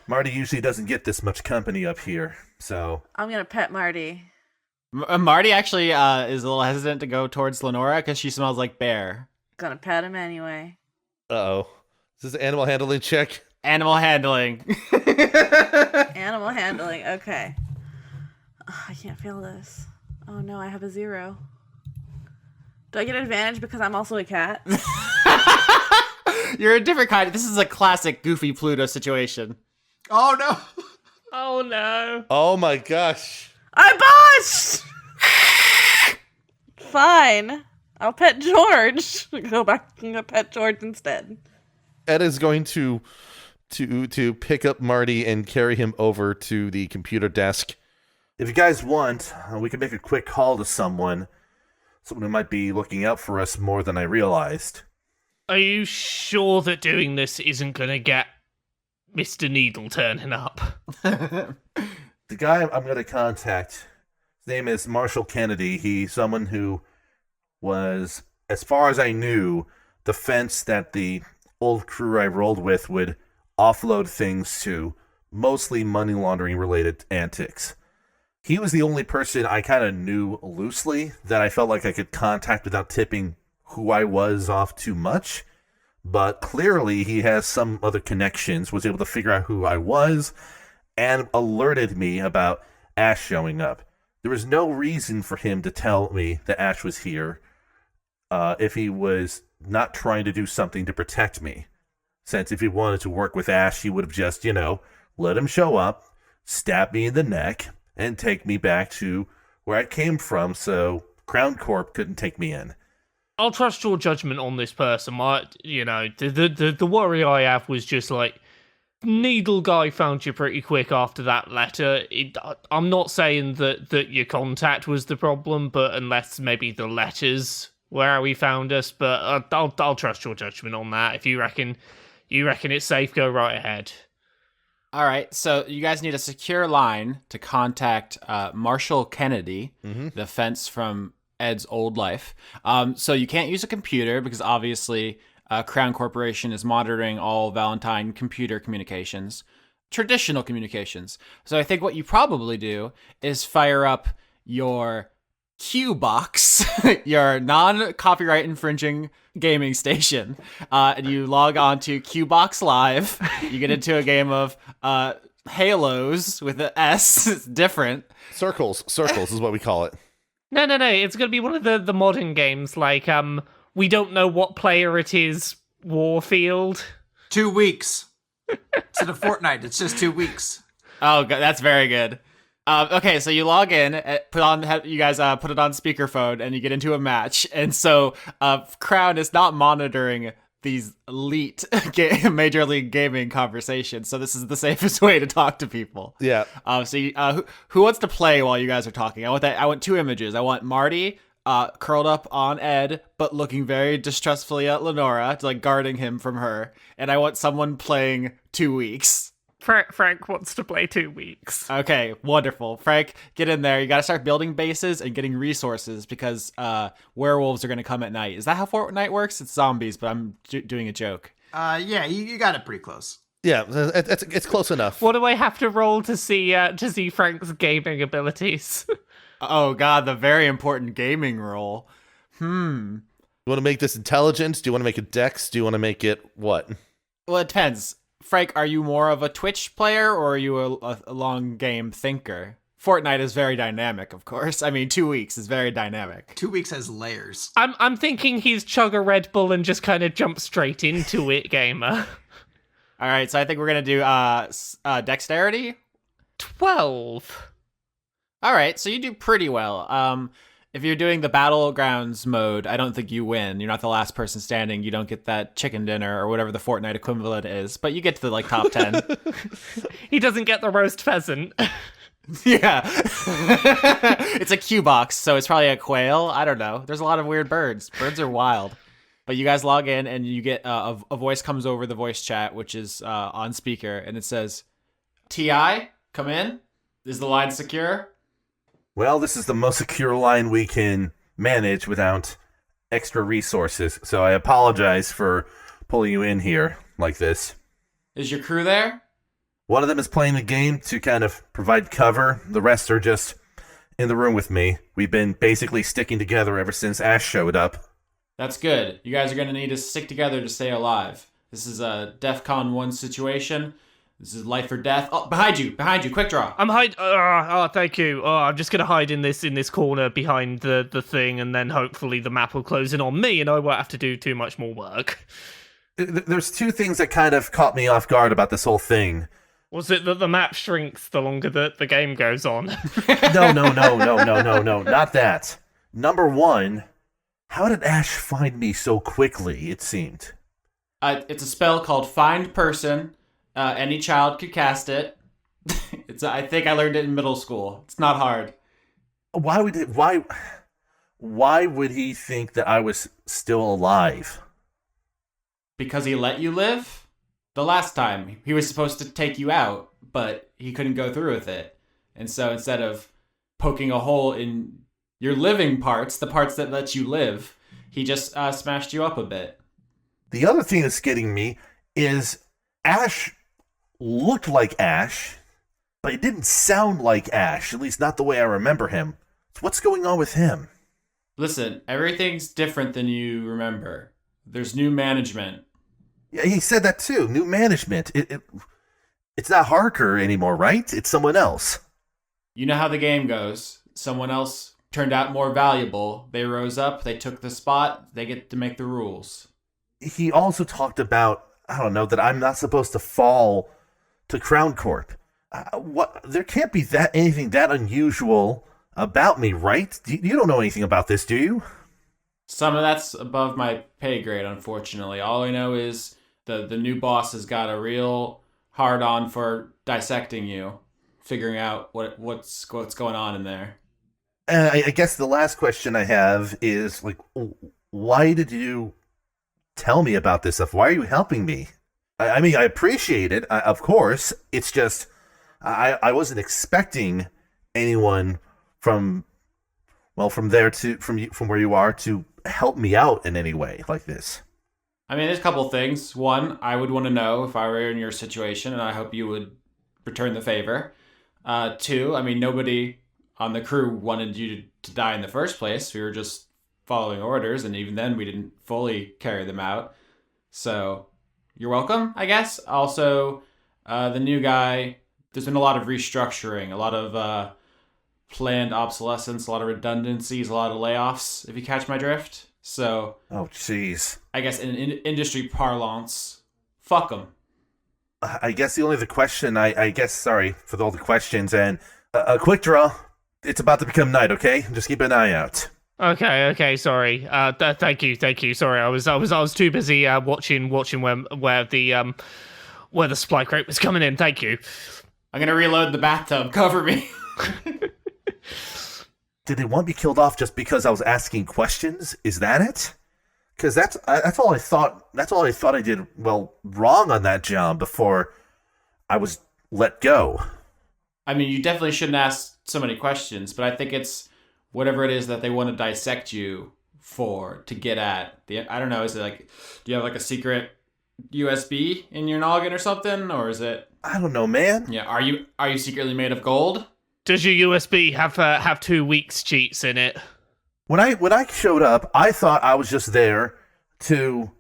Marty usually doesn't get this much company up here, so... I'm going to pet Marty. Marty actually is a little hesitant to go towards Lenora because she smells like bear. Gonna pet him anyway. Uh-oh. Is this an animal handling check? Animal handling. Animal handling, okay. Oh, I can't feel this. Oh no, I have a 0. Do I get an advantage because I'm also a cat? You're a different kind. This is a classic Goofy Pluto situation. Oh no! Oh no. Oh my gosh. I botched! Fine. I'll pet George. Go back and pet George instead. Ed is going to pick up Marty and carry him over to the computer desk. If you guys want, we can make a quick call to someone who might be looking out for us more than I realized. Are you sure that doing this isn't going to get Mr. Needle turning up? The guy I'm going to contact, his name is Marshall Kennedy. He's someone who was, as far as I knew, the fence that the old crew I rolled with would offload things to, mostly money laundering related antics. He was the only person I kind of knew loosely that I felt like I could contact without tipping who I was off too much, but clearly he has some other connections, was able to figure out who I was, and alerted me about Ash showing up. There was no reason for him to tell me that Ash was here if he was not trying to do something to protect me. Since if he wanted to work with Ash, he would have just, let him show up, stab me in the neck, and take me back to where I came from so Crown Corp couldn't take me in. I'll trust your judgment on this person. The worry I have was just like, Needle guy found you pretty quick after that letter. I'm not saying that your contact was the problem, but unless maybe the letters were how he found us. But I'll trust your judgment on that. If you reckon it's safe, go right ahead. All right, so you guys need a secure line to contact Marshall Kennedy, the fence from Ed's old life. So you can't use a computer because obviously Crown Corporation is monitoring all Valentine computer communications, traditional communications. So I think what you probably do is fire up your Q-Box, your non-copyright infringing gaming station, and you log on to Q-Box Live. You get into a game of Halos with an S. It's different. Circles is what we call it. No. It's going to be one of the modern games, like, we don't know what player it is, Warfield. 2 weeks. Instead of Fortnite, it's just 2 weeks. Oh, God, that's very good. Okay, so you log in, you guys put it on speakerphone, and you get into a match. And so Crown is not monitoring these elite Major League Gaming conversations, so this is the safest way to talk to people. Yeah. Who wants to play while you guys are talking? I want two images. I want Marty curled up on Ed, but looking very distrustfully at Lenora, like guarding him from her. And I want someone playing 2 weeks. Frank wants to play 2 weeks. Okay, wonderful. Frank, get in there. You got to start building bases and getting resources because werewolves are going to come at night. Is that how Fortnite works? It's zombies, but I'm doing a joke. Yeah, you got it pretty close. Yeah, it's close enough. What do I have to roll to see Frank's gaming abilities? Oh god, the very important gaming roll. You want to make this intelligence? Do you want to make it dex? Do you want to make it what? Well, it depends. Frank, are you more of a Twitch player or are you a long game thinker? Fortnite is very dynamic, of course. I mean, 2 weeks is very dynamic. 2 weeks has layers. I'm thinking he's chug a Red Bull and just kind of jump straight into it, gamer. All right, so I think we're gonna do dexterity. 12. All right, so you do pretty well. If you're doing the battlegrounds mode, I don't think you win. You're not the last person standing. You don't get that chicken dinner or whatever the Fortnite equivalent is, but you get to the top 10. He doesn't get the roast pheasant. Yeah. It's a Q box, so it's probably a quail. I don't know. There's a lot of weird birds. Birds are wild. But you guys log in and you get a voice comes over the voice chat, which is on speaker, and it says, "TI, come in. Is the line secure?" Well, this is the most secure line we can manage without extra resources, so I apologize for pulling you in here like this. Is your crew there? One of them is playing the game to kind of provide cover. The rest are just in the room with me. We've been basically sticking together ever since Ash showed up. That's good. You guys are going to need to stick together to stay alive. This is a DEFCON 1 situation. This is life or death. Oh, behind you, quick draw. I'm hide. Thank you. I'm just gonna hide in this corner behind the thing, and then hopefully the map will close in on me, and I won't have to do too much more work. There's two things that kind of caught me off guard about this whole thing. Was it that the map shrinks the longer that the game goes on? No, not that. Number one, how did Ash find me so quickly, it seemed? It's a spell called Find Person. Any child could cast it. I think I learned it in middle school. It's not hard. Why would he think that I was still alive? Because he let you live? The last time, he was supposed to take you out, but he couldn't go through with it. And so instead of poking a hole in your living parts, the parts that let you live, he just smashed you up a bit. The other thing that's getting me is Ash looked like Ash, but it didn't sound like Ash, at least not the way I remember him. So what's going on with him? Listen, everything's different than you remember. There's new management. Yeah, he said that too. New management. It's not Harker anymore, right? It's someone else. You know how the game goes. Someone else turned out more valuable. They rose up, they took the spot, they get to make the rules. He also talked about, I don't know, that I'm not supposed to fall to Crown Corp. What? There can't be anything that unusual about me, right? You don't know anything about this, do you? Some of that's above my pay grade, unfortunately. All I know is the new boss has got a real hard on for dissecting you, figuring out what's going on in there. I guess the last question I have is, like, why did you tell me about this stuff? Why are you helping me? I mean, I appreciate it, of course. It's just, I wasn't expecting anyone from where you are to help me out in any way like this. I mean, there's a couple things. One, I would want to know if I were in your situation, and I hope you would return the favor. Two, I mean, nobody on the crew wanted you to die in the first place. We were just following orders, and even then we didn't fully carry them out. So you're welcome, I guess. Also, the new guy, there's been a lot of restructuring, a lot of planned obsolescence, a lot of redundancies, a lot of layoffs, if you catch my drift. So, oh, jeez. I guess in industry parlance, fuck them. I guess the only other question, sorry for all the questions, and a quick draw. It's about to become night, okay? Just keep an eye out. Okay, sorry. Thank you. Sorry, I was too busy watching where the supply crate was coming in. Thank you. I'm gonna reload the bathtub. Cover me. Did they want me killed off just because I was asking questions? Is that it? Because that's all I thought. That's all I thought I did wrong on that job before I was let go. I mean, you definitely shouldn't ask so many questions, but I think it's whatever it is that they want to dissect you for to get at. I don't know. Is it like, do you have like a secret USB in your noggin or something, or is it? I don't know, man. Yeah. Are you secretly made of gold? Does your USB have 2 weeks cheats in it? When I showed up, I thought I was just there to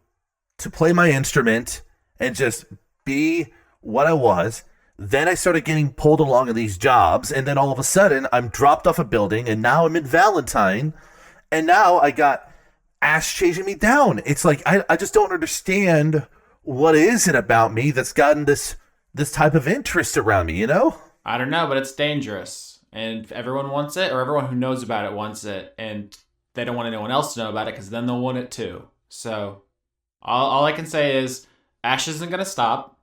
play my instrument and just be what I was. Then I started getting pulled along in these jobs, and then all of a sudden I'm dropped off a building, and now I'm in Valentine, and now I got Ash chasing me down. It's like I just don't understand what is it about me that's gotten this type of interest around me, you know? I don't know, but it's dangerous. And everyone wants it, or everyone who knows about it wants it, and they don't want anyone else to know about it because then they'll want it too. So all I can say is Ash isn't going to stop.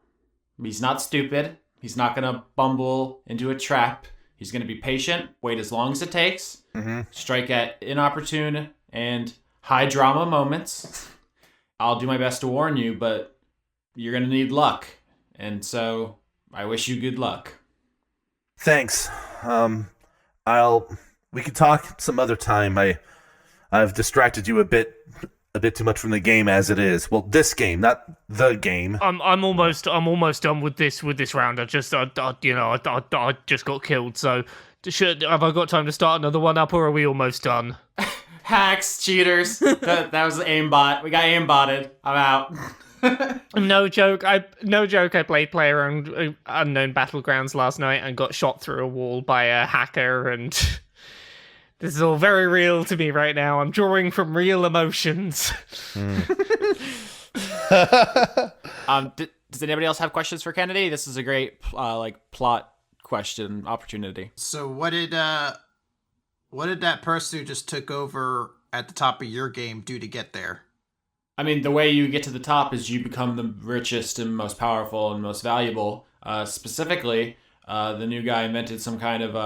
He's not stupid. He's not going to bumble into a trap. He's going to be patient, wait as long as it takes, strike at inopportune and high drama moments. I'll do my best to warn you, but you're going to need luck. And so I wish you good luck. Thanks. We could talk some other time. I've distracted you a bit too much from the game as it is. Well, this game, not the game. I'm almost done with this round. I just got killed. So have I got time to start another one up, or are we almost done? Hacks, cheaters. that was aimbot. We got aimbotted. I'm out. No joke. I played PlayerUnknown Battlegrounds last night and got shot through a wall by a hacker, and this is all very real to me right now. I'm drawing from real emotions. Does anybody else have questions for Kennedy? This is a great plot question opportunity. So what did that person who just took over at the top of your game do to get there? I mean, the way you get to the top is you become the richest and most powerful and most valuable. Specifically, the new guy invented some kind of,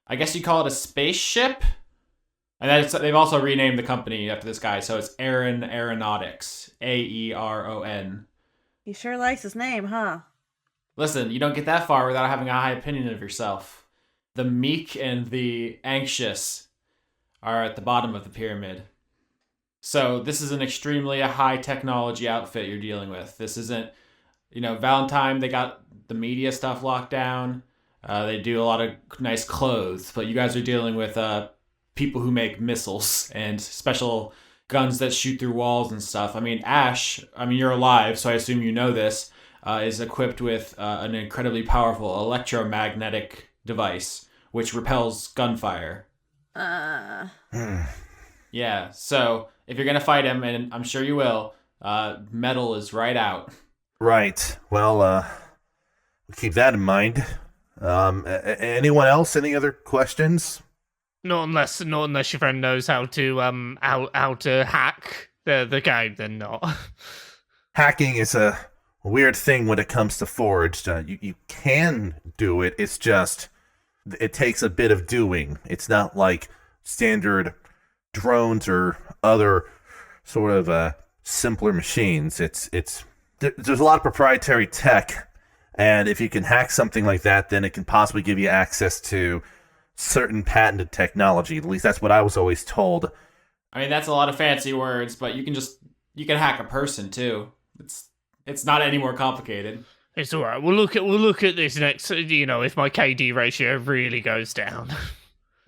I guess you call it a spaceship? And they've also renamed the company after this guy, so it's Aaron Aeronautics. Aeron. He sure likes his name, huh? Listen, you don't get that far without having a high opinion of yourself. The meek and the anxious are at the bottom of the pyramid. So this is an extremely high technology outfit you're dealing with. This isn't, Valentine, they got the media stuff locked down. They do a lot of nice clothes, but you guys are dealing with people who make missiles and special guns that shoot through walls and stuff. I mean, Ash, you're alive, so I assume you know this, is equipped with an incredibly powerful electromagnetic device, which repels gunfire. Yeah, so if you're going to fight him, and I'm sure you will, metal is right out. Right. Well, we'll keep that in mind. Anyone else? Any other questions? Not unless your friend knows how to hack the game, then not. Hacking is a weird thing when it comes to Forged. You can do it. It's just it takes a bit of doing. It's not like standard drones or other sort of simpler machines. There's a lot of proprietary tech, and if you can hack something like that, then it can possibly give you access to certain patented technology. At least that's what I was always told. I mean, that's a lot of fancy words, but you can hack a person too. It's not any more complicated. It's all right. We'll look at this next. If my KD ratio really goes down.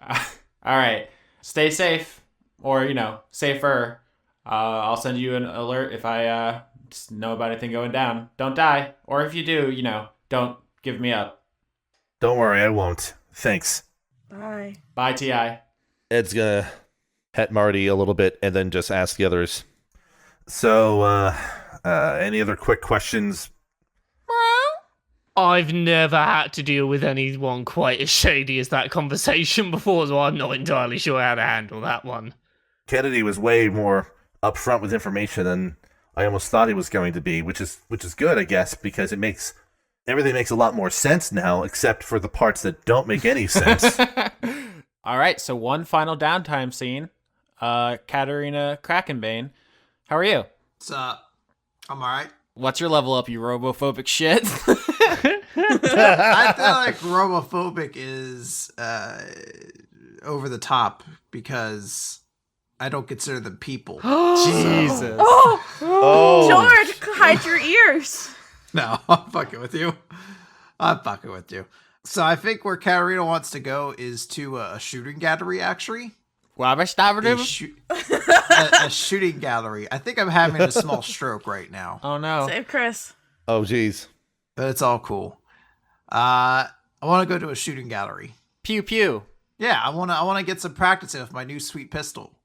All right. Stay safe. Or, safer. I'll send you an alert if I know about anything going down. Don't die. Or if you do, don't give me up. Don't worry, I won't. Thanks. Bye. Bye, T.I. Ed's gonna pet Marty a little bit and then just ask the others. So, any other quick questions? I've never had to deal with anyone quite as shady as that conversation before, so I'm not entirely sure how to handle that one. Kennedy was way more upfront with information than I almost thought he was going to be, which is good, I guess, because everything makes a lot more sense now, except for the parts that don't make any sense. All right, so one final downtime scene. Catarina Krakenbane, how are you? What's up? I'm alright. What's your level up, you robophobic shit? I feel like robophobic is over the top because I don't consider them people. Jesus. Oh, George, hide your ears. No, I'm fucking with you. So I think where Katarina wants to go is to a shooting gallery, actually. A shooting gallery. I think I'm having a small stroke right now, Oh no. Save Chris. oh, geez. but it's all cool. I want to go to a shooting gallery. Pew pew. Yeah, I want to get some practice in with my new sweet pistol.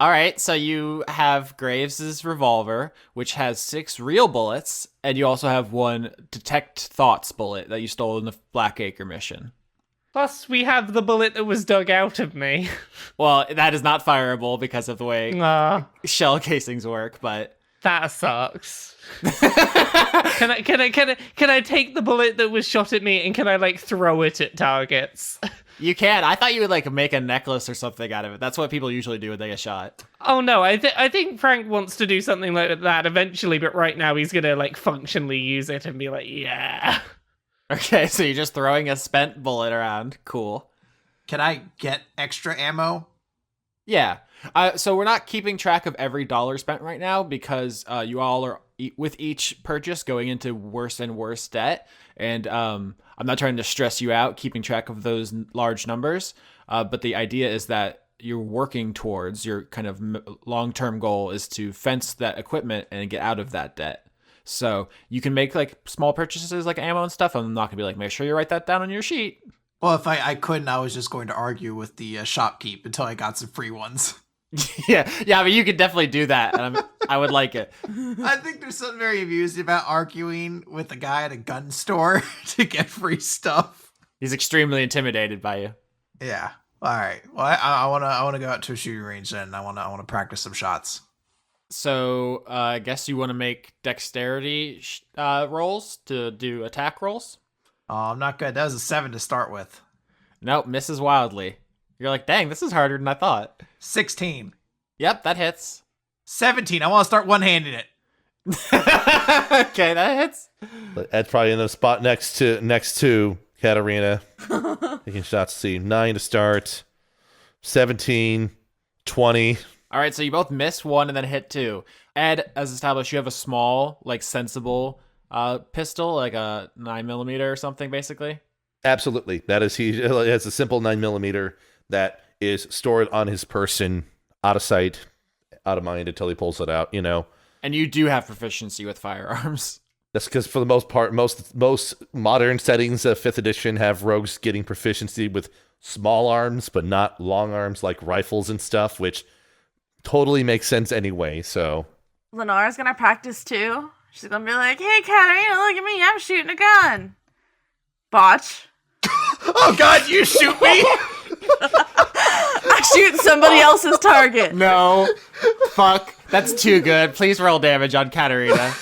All right, so you have Graves's revolver, which has 6 real bullets, and you also have 1 detect thoughts bullet that you stole in the Blackacre mission. Plus, we have the bullet that was dug out of me. Well, that is not fireable because of the way shell casings work, but That sucks. Can I take the bullet that was shot at me and can I like throw it at targets? you can. I thought you would like make a necklace or something out of it. That's what people usually do when they get shot. Oh no, I think Frank wants to do something like that eventually, but right now he's gonna like functionally use it and be like, yeah. Okay, so you're just throwing a spent bullet around. Cool. Can I get extra ammo? Yeah. So we're not keeping track of every dollar spent right now because you all are with each purchase going into worse and worse debt. And I'm not trying to stress you out keeping track of those large numbers. But the idea is that you're working towards your kind of long-term goal is to fence that equipment and get out of that debt. So you can make like small purchases like ammo and stuff. I'm not gonna be like, make sure you write that down on your sheet. Well, if I couldn't, I was just going to argue with the shopkeep until I got some free ones. yeah, I mean, you could definitely do that. And I would like it. I think there's something very amusing about arguing with a guy at a gun store to get free stuff. He's extremely intimidated by you. Yeah. All right. Well, I wanna go out to a shooting range then. I wanna practice some shots. So I guess you want to make dexterity rolls to do attack rolls. Oh, I'm not good. That was a 7 to start with. Nope, misses wildly. You're like, dang, this is harder than I thought. 16. Yep, that hits. 17. I want to start one-handing it. Okay, that hits. Ed's probably in the spot next to Katarina. Taking shots. See, 9 to start, 17, 20. All right, so you both miss 1 and then hit 2. Ed, as established, you have a small, like sensible pistol, like a 9mm or something, basically. Absolutely, that is he has a simple 9mm that is stored on his person, out of sight, out of mind until he pulls it out. You know. And you do have proficiency with firearms. That's because for the most part, most modern settings of 5th edition have rogues getting proficiency with small arms, but not long arms like rifles and stuff, which totally makes sense anyway. So Lenora's gonna practice too. She's gonna be like, "Hey, Catarina, look at me! I'm shooting a gun." Botch. Oh God! You shoot me! I shoot somebody else's target. No. Fuck. That's too good. Please roll damage on Katarina.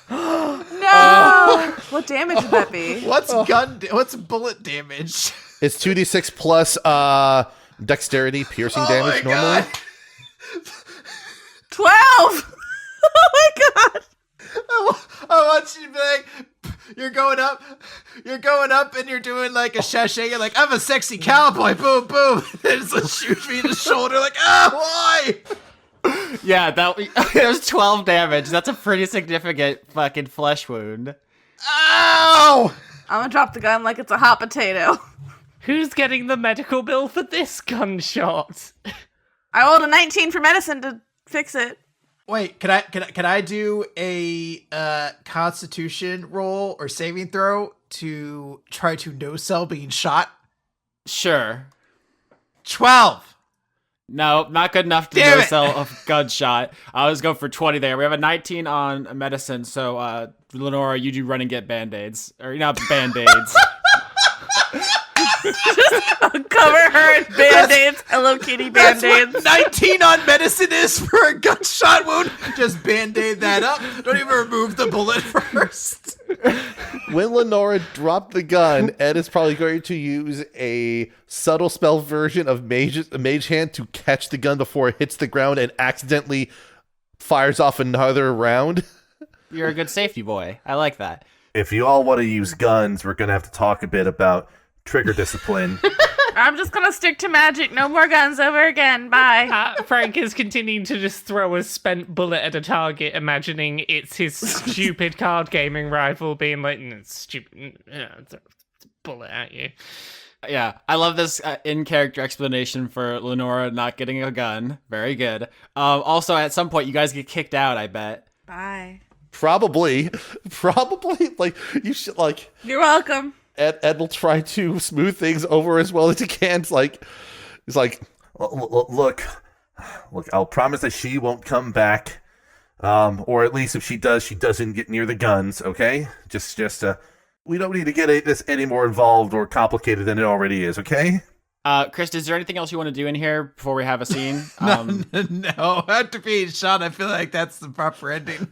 No. What damage would that be? What's bullet damage? it's 2d6 plus dexterity piercing damage normally. God. 12. Oh my God. I want you to be like, you're going up and you're doing like a sachet. You're like, I'm a sexy cowboy. Boom, boom. And it's like, shoot me in the shoulder. Like, why? Yeah, it was 12 damage. That's a pretty significant fucking flesh wound. Ow! I'm gonna drop the gun like it's a hot potato. Who's getting the medical bill for this gunshot? I rolled a 19 for medicine to fix it. Wait, can I do a Constitution roll or saving throw to try to no sell being shot? Sure. 12. No, not good enough to Damn it. sell a gunshot. I was going for 20 there. We have a 19 on medicine, so Lenora, you do run and get band-aids. Or not band-aids. Cover her in band-aids. Hello Kitty That's band-aids. what 19 on medicine is for a gunshot wound. Just band-aid that up. Don't even remove the bullet first. When Lenora dropped the gun, Ed is probably going to use a subtle spell version of Mage Hand to catch the gun before it hits the ground and accidentally fires off another round. You're a good safety boy. I like that. If you all want to use guns, we're going to have to talk a bit about trigger discipline. I'm just gonna stick to magic. No more guns ever again. Bye. Frank is continuing to just throw a spent bullet at a target, imagining it's his stupid card gaming rifle being like, it's stupid, it's a bullet at you. Yeah, I love this in-character explanation for Lenora not getting a gun. Very good. Also, at some point, you guys get kicked out, I bet. Bye. Probably, like, you should, like... You're welcome. Ed will try to smooth things over as well as he can. He's like, Look, I'll promise that she won't come back. Or at least if she does, she doesn't get near the guns, okay? Just, we don't need to get this any more involved or complicated than it already is, okay? Chris, is there anything else you want to do in here before we have a scene? No, after being shot, I feel like that's the proper ending.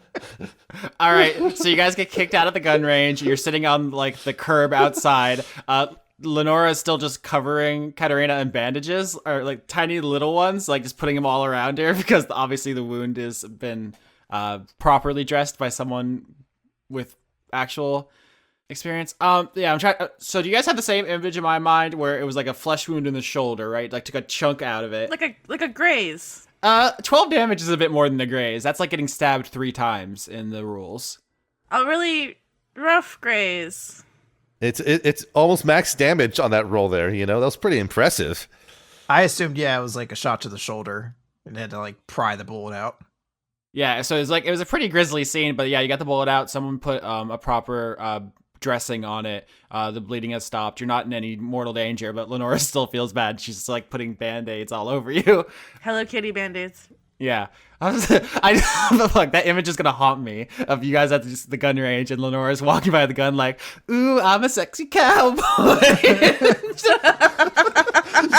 All right, so you guys get kicked out of the gun range. You're sitting on like the curb outside. Lenora is still just covering Catarina in bandages, or like tiny little ones, like just putting them all around her because obviously the wound has been properly dressed by someone with actual experience. Yeah, I'm trying. So do you guys have the same image in my mind where it was like a flesh wound in the shoulder, right? Like took a chunk out of it. Like a graze. 12 damage is a bit more than a graze. That's like getting stabbed 3 times in the rules. A really rough graze. it's almost max damage on that roll there. You know, that was pretty impressive. I assumed, yeah, it was like a shot to the shoulder and had to like pry the bullet out. Yeah, so it was a pretty grisly scene, but yeah, you got the bullet out. Someone put a proper dressing on it. The bleeding has stopped. You're not in any mortal danger, but Lenora still feels bad. She's just like putting band-aids all over you. Hello Kitty band-aids. Yeah. Fuck, that image is gonna haunt me of you guys at the gun range and Lenora's walking by the gun like, ooh, I'm a sexy cowboy.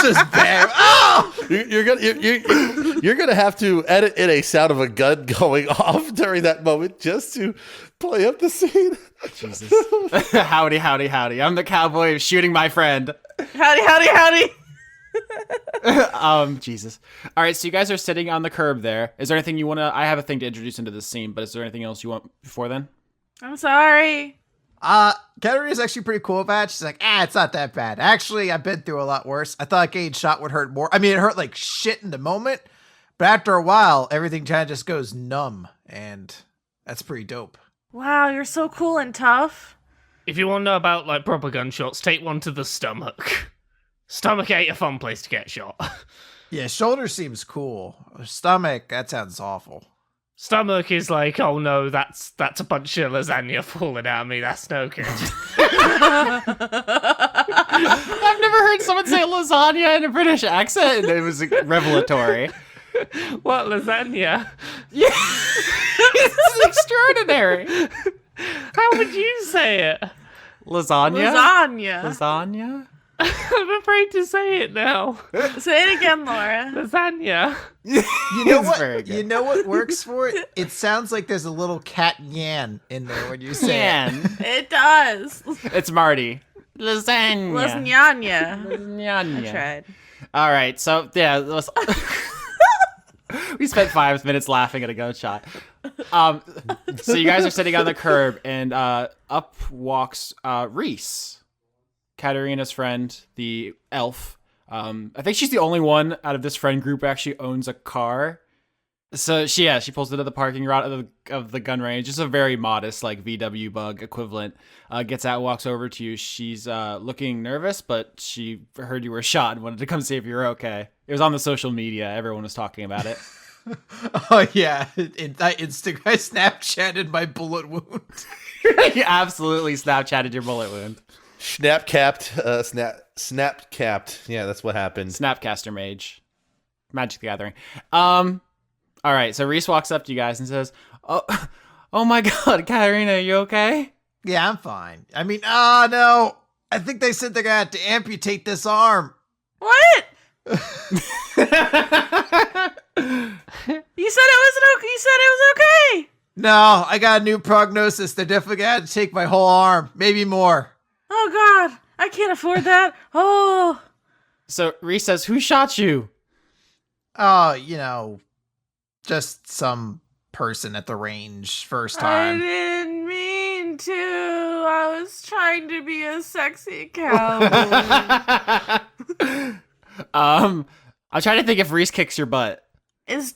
Just bam. Oh! You're gonna have to edit in a sound of a gun going off during that moment just to play up the scene. Jesus. Howdy, howdy, howdy. I'm the cowboy shooting my friend. Howdy, howdy, howdy. Jesus. All right, so you guys are sitting on the curb there. Is there anything you want to... I have a thing to introduce into this scene, but is there anything else you want before then? I'm sorry. Catarina's actually pretty cool about it. She's like, it's not that bad. Actually, I've been through a lot worse. I thought getting shot would hurt more. I mean, it hurt like shit in the moment, but after a while, everything kind of just goes numb, and that's pretty dope. Wow, you're so cool and tough. If you want to know about like proper gunshots, take one to the stomach. Stomach ain't a fun place to get shot. Yeah, shoulder seems cool. Stomach, that sounds awful. Stomach is like, oh no, that's a bunch of lasagna falling at me. That's no good. I've never heard someone say lasagna in a British accent, and it was revelatory. What, lasagna? Yeah, it's extraordinary. How would you say it? Lasagna? Lasagna. Lasagna? I'm afraid to say it now. Say it again, Laura. Lasagna. You know It's what? very good. You know what works for it? It sounds like there's a little cat yan in there when you say it. Man. It does. It's Marty. Lasagna. Lasagna. Lasagna. I tried. All right, so yeah, we spent 5 minutes laughing at a gunshot. So you guys are sitting on the curb, and up walks Reese, Catarina's friend, the elf. I think she's the only one out of this friend group who actually owns a car. So she pulls into the parking lot of the gun range. Just a very modest like VW Bug equivalent. Gets out, walks over to you. She's looking nervous, but she heard you were shot and wanted to come see if you were okay. It was on the social media. Everyone was talking about it. Oh yeah, I Snapchatted my bullet wound. You absolutely Snapchatted your bullet wound. Snap capped. Yeah, that's what happened. Snapcaster mage. Magic the Gathering. All right, so Reese walks up to you guys and says, oh my God, Catarina, you okay? Yeah, I'm fine. I mean, no. I think they said they're gonna have to amputate this arm. What? You said it wasn't okay. You said it was okay. No, I got a new prognosis. They're definitely gonna have to take my whole arm, maybe more. Oh God, I can't afford that. Oh. So Reese says, who shot you? Oh, just some person at the range first I time. didn't mean to. I was trying to be a sexy cowboy. I'm trying to think if Reese kicks your butt. Is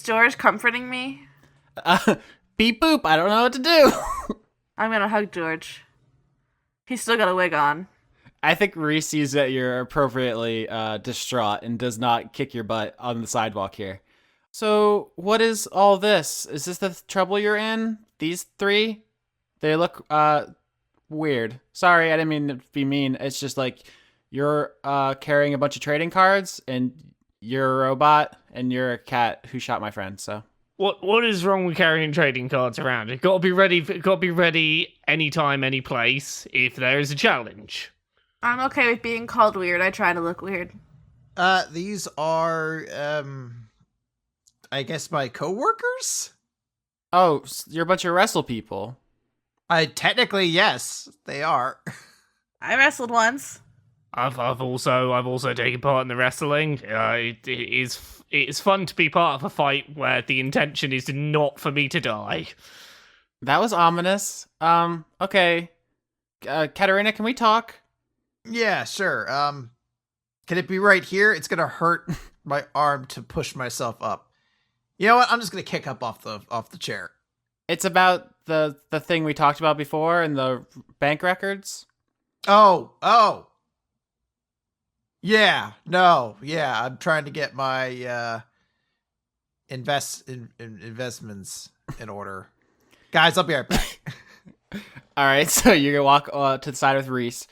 George comforting me? Beep boop, I don't know what to do. I'm gonna hug George. He's still got a wig on. I think Reese sees that you're appropriately distraught and does not kick your butt on the sidewalk here. So, what is all this? Is this the trouble you're in? These three? They look weird. Sorry, I didn't mean to be mean. It's just like you're carrying a bunch of trading cards, and you're a robot, and you're a cat who shot my friend. So, What is wrong with carrying trading cards around? It got to be ready. Got to be ready anytime, any place. If there is a challenge. I'm okay with being called weird. I try to look weird. These are, I guess my coworkers? oh, you're a bunch of wrestle people. Technically, yes, they are. I wrestled once. I've also taken part in the wrestling. It's fun to be part of a fight where the intention is not for me to die. That was ominous. Okay. Catarina, can we talk? Yeah, sure. Can it be right here? It's gonna hurt my arm to push myself up. You know what? I'm just gonna kick up off the chair. It's about the thing we talked about before and the bank records. Oh. Yeah, no, yeah. I'm trying to get my investments in order. Guys, I'll be right back. All right, so you're gonna walk to the side with Reese.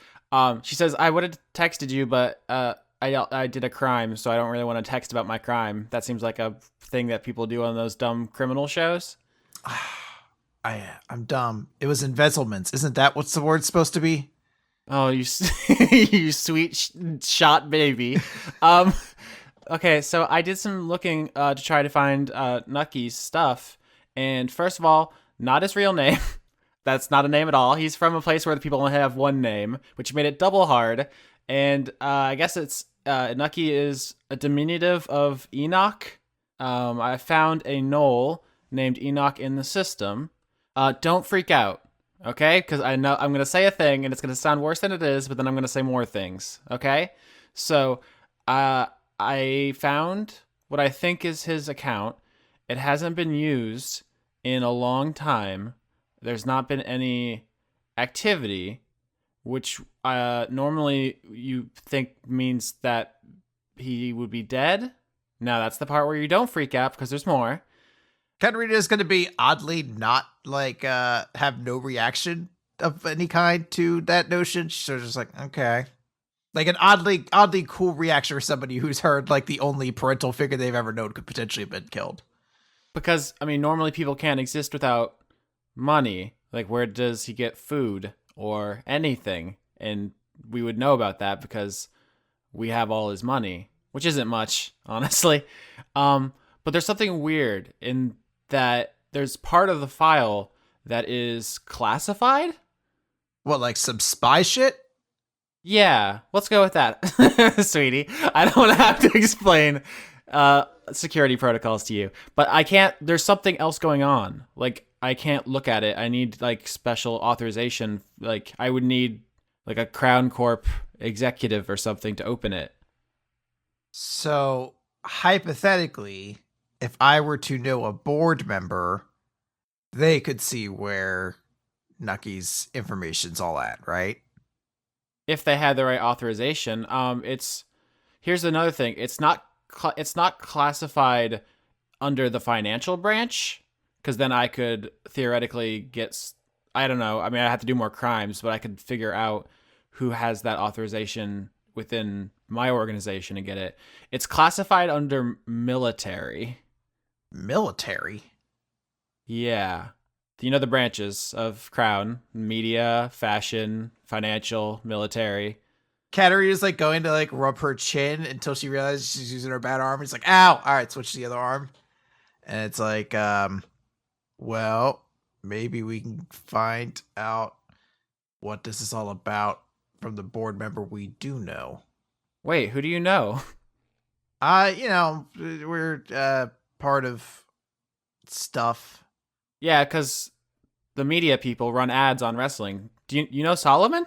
She says, "I would have texted you, but I did a crime, so I don't really want to text about my crime. That seems like a thing that people do on those dumb criminal shows." I'm dumb. It was embezzlements. Isn't that what's the word supposed to be? Oh, you you sweet shot baby. Okay, so I did some looking to try to find Nucky's stuff, and first of all, not his real name. That's not a name at all. He's from a place where the people only have one name, which made it double hard. And I guess it's Nucky is a diminutive of Enoch. I found a knoll named Enoch in the system. Don't freak out, okay? Because I know I'm going to say a thing, and it's going to sound worse than it is, but then I'm going to say more things, okay? So I found what I think is his account. It hasn't been used in a long time. There's not been any activity, which normally you think means that he would be dead. Now, that's the part where you don't freak out because there's more. Catarina is going to be oddly not have no reaction of any kind to that notion. She's just like, okay. Like an oddly cool reaction for somebody who's heard like the only parental figure they've ever known could potentially have been killed. Because, I mean, normally people can't exist without money. Like, where does he get food or anything? And we would know about that because we have all his money, which isn't much, honestly. But there's something weird in that there's part of the file that is classified. What, like some spy shit? Yeah, let's go with that, sweetie. I don't want to have to explain security protocols to you, but I can't. There's something else going on. Like, I can't look at it. I need like special authorization. Like, I would need like a Crown Corp executive or something to open it. So hypothetically, if I were to know a board member, they could see where Nucky's information's all at, right? If they had the right authorization. Here's another thing. It's not classified under the financial branch, because then I could theoretically get, I don't know. I mean, I have to do more crimes, but I could figure out who has that authorization within my organization to get it. It's classified under military. Military? Yeah. You know the branches of Crown: media, fashion, financial, military. Katarina's like going to like rub her chin until she realizes she's using her bad arm. It's like, ow! All right, switch to the other arm. And it's like, well, maybe we can find out what this is all about from the board member we do know. Wait, who do you know? We're part of stuff. Yeah, because the media people run ads on wrestling. Do you know Solomon?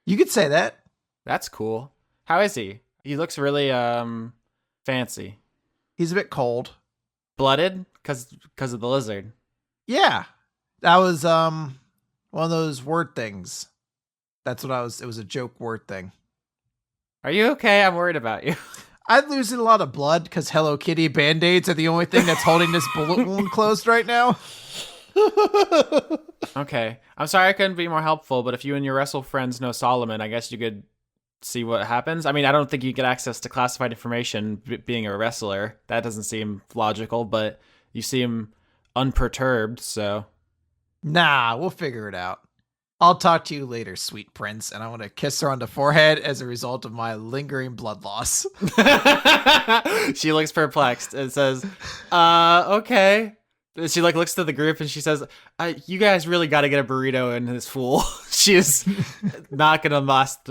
You could say that. That's cool. How is he? He looks really fancy. He's a bit cold. Blooded? Because of the lizard. Yeah. That was one of those word things. That's what it was a joke word thing. Are you okay? I'm worried about you. I'm losing a lot of blood because Hello Kitty Band-Aids are the only thing that's holding this bullet wound closed right now. Okay. I'm sorry I couldn't be more helpful, but if you and your wrestle friends know Solomon, I guess you could see what happens. I mean, I don't think you get access to classified information being a wrestler. That doesn't seem logical, but you seem unperturbed, so... Nah, we'll figure it out. I'll talk to you later, sweet prince, and I want to kiss her on the forehead as a result of my lingering blood loss. She looks perplexed and says, okay. She like looks to the group and she says, you guys really got to get a burrito in this fool. She is not going to last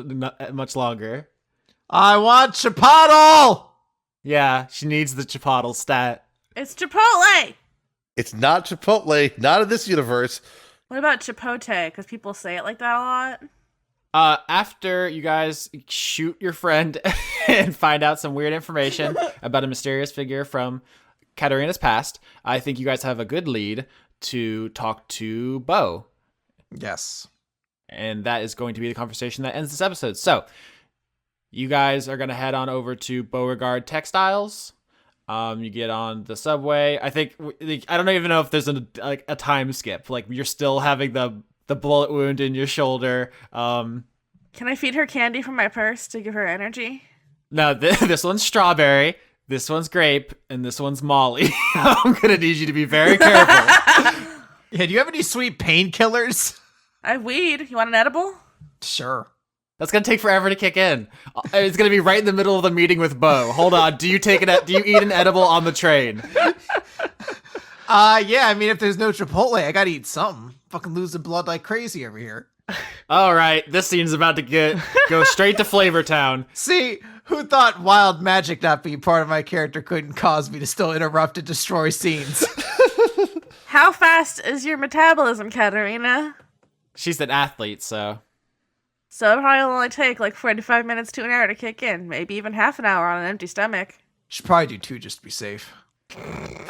much longer. I want Chipotle! Yeah, she needs the Chipotle stat. It's Chipotle! It's not Chipotle, not in this universe. What about Chipotle? Because people say it like that a lot. After you guys shoot your friend and find out some weird information about a mysterious figure from Catarina's past, I think you guys have a good lead to talk to Bo. Yes. And that is going to be the conversation that ends this episode. So, you guys are going to head on over to Beauregard Textiles. You get on the subway. I think I don't even know if there's a time skip. Like you're still having the bullet wound in your shoulder. Can I feed her candy from my purse to give her energy? No, this one's strawberry, this one's grape, and this one's Molly. I'm gonna need you to be very careful. Yeah, do you have any sweet painkillers? I have weed. You want an edible? Sure. That's gonna take forever to kick in. It's gonna be right in the middle of the meeting with Bo. Hold on. Do you eat an edible on the train? Yeah. I mean, if there's no Chipotle, I gotta eat something. Fucking losing blood like crazy over here. All right, this scene's about to go straight to Flavor Town. See, who thought wild magic not being part of my character couldn't cause me to still interrupt and destroy scenes? How fast is your metabolism, Catarina? She's an athlete, so. So it probably only take like 45 minutes to an hour to kick in. Maybe even half an hour on an empty stomach. Should probably do 2 just to be safe.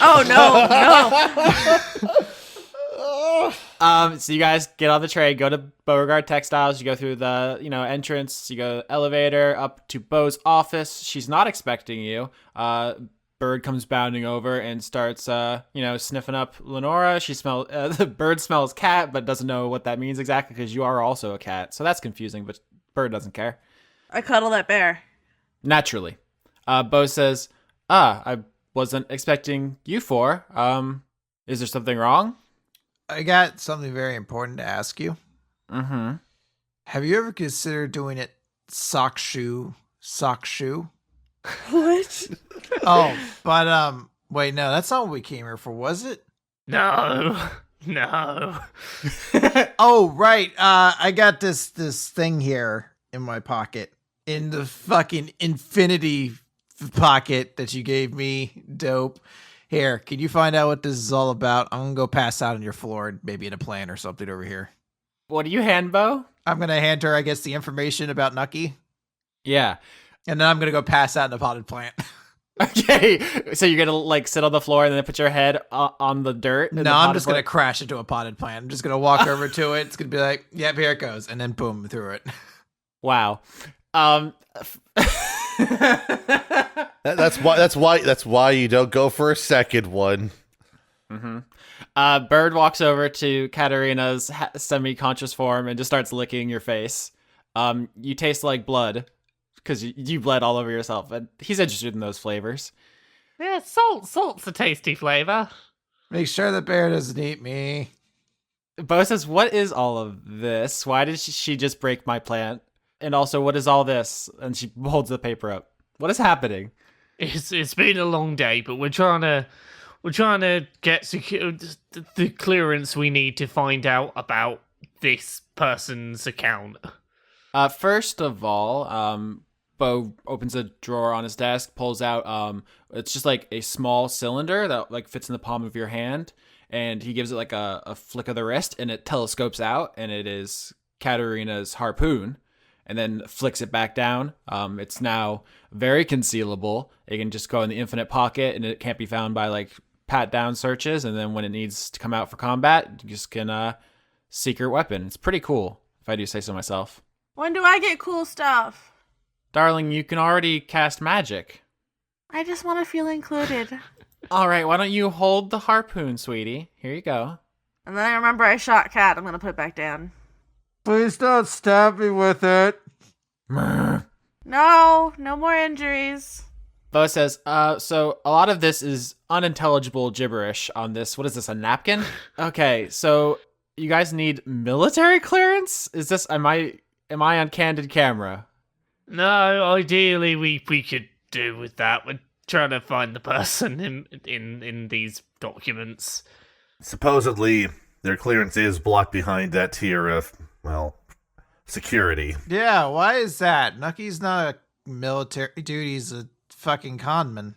Oh, no. So you guys get on the train, go to Beauregard Textiles, you go through the, entrance, you go elevator up to Bo's office. She's not expecting you. Bird comes bounding over and starts, sniffing up Lenora. The bird smells cat, but doesn't know what that means exactly because you are also a cat. So that's confusing, but Bird doesn't care. I cuddle that bear. Naturally. Bo says, I wasn't expecting you for. Is there something wrong? I got something very important to ask you. Mm-hmm. Have you ever considered doing it sock shoe? What? Oh, but wait, no, that's not what we came here for, was it? No. Oh, right. I got this thing here in my pocket, in the fucking infinity pocket that you gave me. Dope. Here, can you find out what this is all about? I'm gonna go pass out on your floor, maybe in a plant or something over here. What do you hand, Bo? I'm gonna hand her, I guess, the information about Nucky, Yeah. and then I'm gonna go pass out in a potted plant. Okay, so you're gonna sit on the floor and then put your head on the dirt? No, I'm just gonna crash into a potted plant. I'm just gonna walk over to it. It's gonna be like, yep, here it goes, and then boom, through it. Wow. That's why you don't go for a second one. Mm-hmm. Bird walks over to Catarina's semi-conscious form and just starts licking your face. You taste like blood because you bled all over yourself, and he's interested in those flavors. Yeah, salt's a tasty flavor. Make sure the bear doesn't eat me. Bo says, what is all of this? Why did she just break my plant? And also, what is all this? And she holds the paper up. What is happening? It's been a long day, but we're trying to get the clearance we need to find out about this person's account. First of all, Bo opens a drawer on his desk, pulls out, it's just like a small cylinder that like fits in the palm of your hand, and he gives it like a flick of the wrist, and it telescopes out, and it is Catarina's harpoon, and then flicks it back down. It's now very concealable. It can just go in the infinite pocket, and it can't be found by like pat down searches, and then when it needs to come out for combat, you just can secret weapon. It's pretty cool, if I do say so myself. When do I get cool stuff? Darling, you can already cast magic. I just want to feel included. All right, why don't you hold the harpoon, sweetie? Here you go. And then I remember I shot Cat. I'm going to put it back down. Please don't stab me with it. No more injuries. Bo says, so a lot of this is unintelligible gibberish on this. What is this, a napkin? Okay, so you guys need military clearance? Is this, am I on candid camera? No, ideally we could do with that. We're trying to find the person in these documents. Supposedly, their clearance is blocked behind that tier of, well, security. Yeah, why is that? Nucky's not a military dude, he's a fucking conman.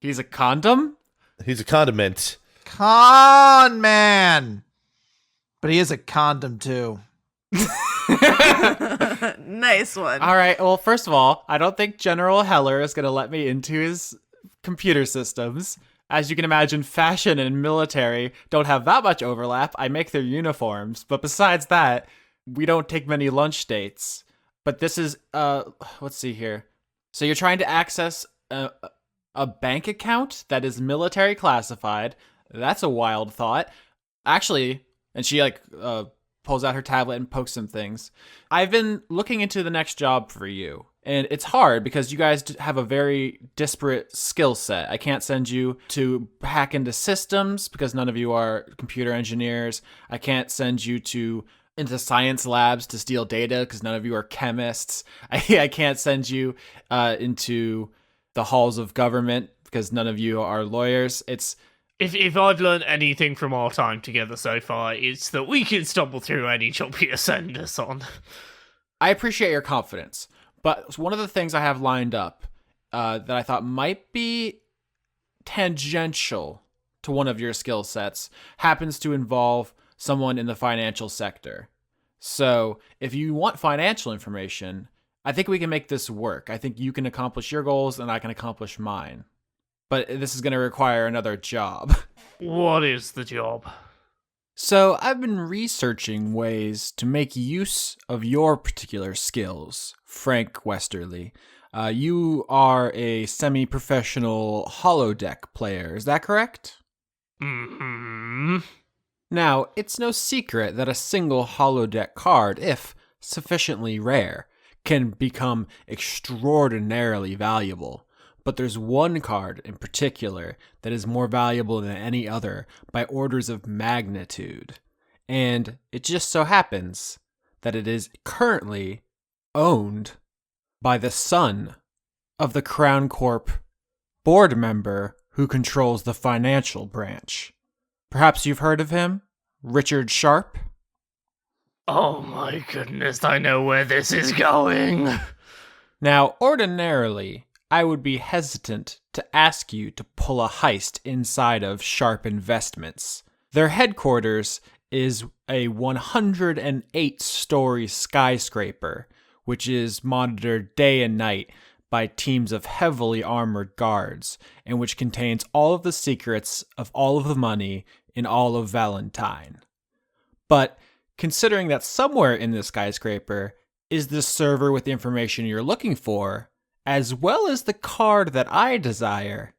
He's a condom? He's a condiment. Con man! But he is a condom too. Nice one. All right, well, first of all, I don't think General Heller is going to let me into his computer systems. As you can imagine, fashion and military don't have that much overlap. I make their uniforms. But besides that, we don't take many lunch dates. But this is, let's see here. So you're trying to access a bank account that is military classified. That's a wild thought. Actually, and she pulls out her tablet and pokes some things. I've been looking into the next job for you. And it's hard because you guys have a very disparate skill set. I can't send you to hack into systems because none of you are computer engineers. I can't send you into science labs to steal data because none of you are chemists. I can't send you into the halls of government because none of you are lawyers. If I've learned anything from our time together so far, it's that we can stumble through any job you send us on. I appreciate your confidence, but one of the things I have lined up that I thought might be tangential to one of your skill sets happens to involve someone in the financial sector. So if you want financial information, I think we can make this work. I think you can accomplish your goals and I can accomplish mine. But this is going to require another job. What is the job? So I've been researching ways to make use of your particular skills, Frank Westerly. You are a semi-professional holodeck player, is that correct? Mm-hmm. Now, it's no secret that a single holodeck card, if sufficiently rare, can become extraordinarily valuable. But there's one card in particular that is more valuable than any other by orders of magnitude. And it just so happens that it is currently owned by the son of the Crown Corp board member who controls the financial branch. Perhaps you've heard of him? Richard Sharp? Oh my goodness, I know where this is going. Now, ordinarily, I would be hesitant to ask you to pull a heist inside of Sharp Investments. Their headquarters is a 108-story skyscraper, which is monitored day and night by teams of heavily armored guards, and which contains all of the secrets of all of the money in all of Valentine. But considering that somewhere in this skyscraper is the server with the information you're looking for, as well as the card that I desire,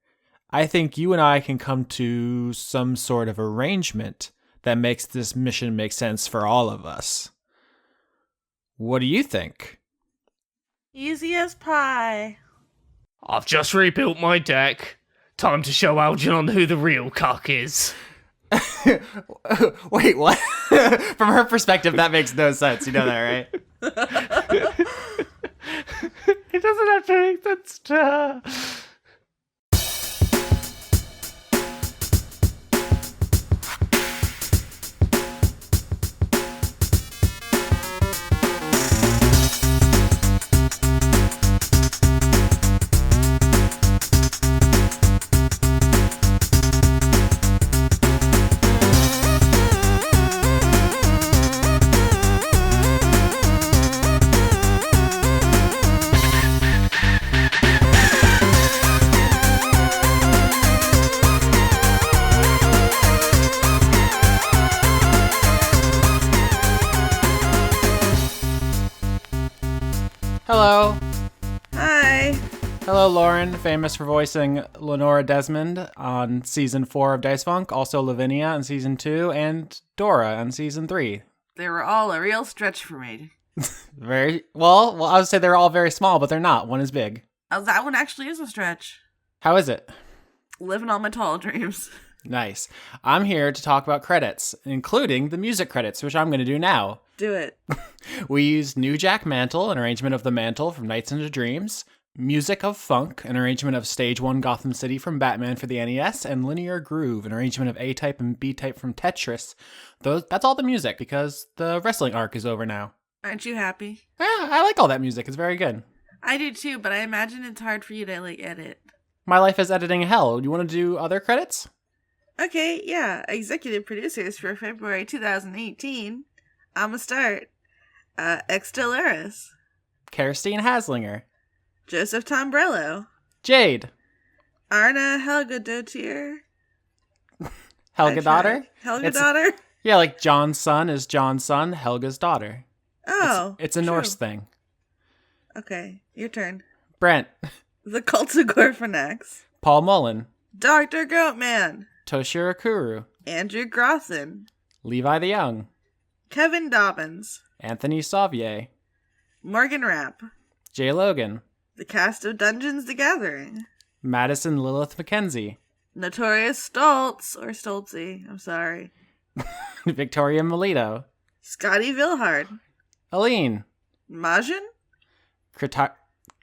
I think you and I can come to some sort of arrangement that makes this mission make sense for all of us. What do you think? Easy as pie. I've just rebuilt my deck. Time to show Algernon who the real cuck is. Wait, what? From her perspective, that makes no sense. You know that, right? It doesn't have to make sense to her. Hello. Hi. Hello, Lauren, famous for voicing Lenora Desmond on Season 4 of Dice Funk, also Lavinia on Season 2, and Dora on Season 3. They were all a real stretch for me. Very well, I would say they're all very small, but they're not. One is big. Oh, that one actually is a stretch. How is it? Living all my tall dreams. Nice. I'm here to talk about credits, including the music credits, which I'm going to do now. Do it. We used New Jack Mantle, an arrangement of The Mantle from Nights into Dreams, Music of Funk, an arrangement of Stage 1 Gotham City from Batman for the NES, and Linear Groove, an arrangement of A-Type and B-Type from Tetris. That's all the music, because the wrestling arc is over now. Aren't you happy? Yeah, I like all that music. It's very good. I do too, but I imagine it's hard for you to, edit. My life is editing hell. Do you want to do other credits? Okay, yeah. Executive producers for February 2018. I'ma start. Extellaris. Kerstine Haslinger. Joseph Tombrello. Jade. Arna Helgadottir. Helga daughter? Helga daughter? Yeah, like John's son is John's son, Helga's daughter. Oh. It's a true. Norse thing. Okay, your turn. Brent. The Cult of Gorfanax. Paul Mullen. Dr. Goatman. Toshiro Kuru. Andrew Grothin. Levi the Young. Kevin Dobbins. Anthony Sauvier. Morgan Rapp. Jay Logan. The cast of Dungeons the Gathering. Madison Lilith McKenzie. Notorious Stoltz, or Stoltzy, I'm sorry. Victoria Melito. Scotty Vilhard. Aline. Majin.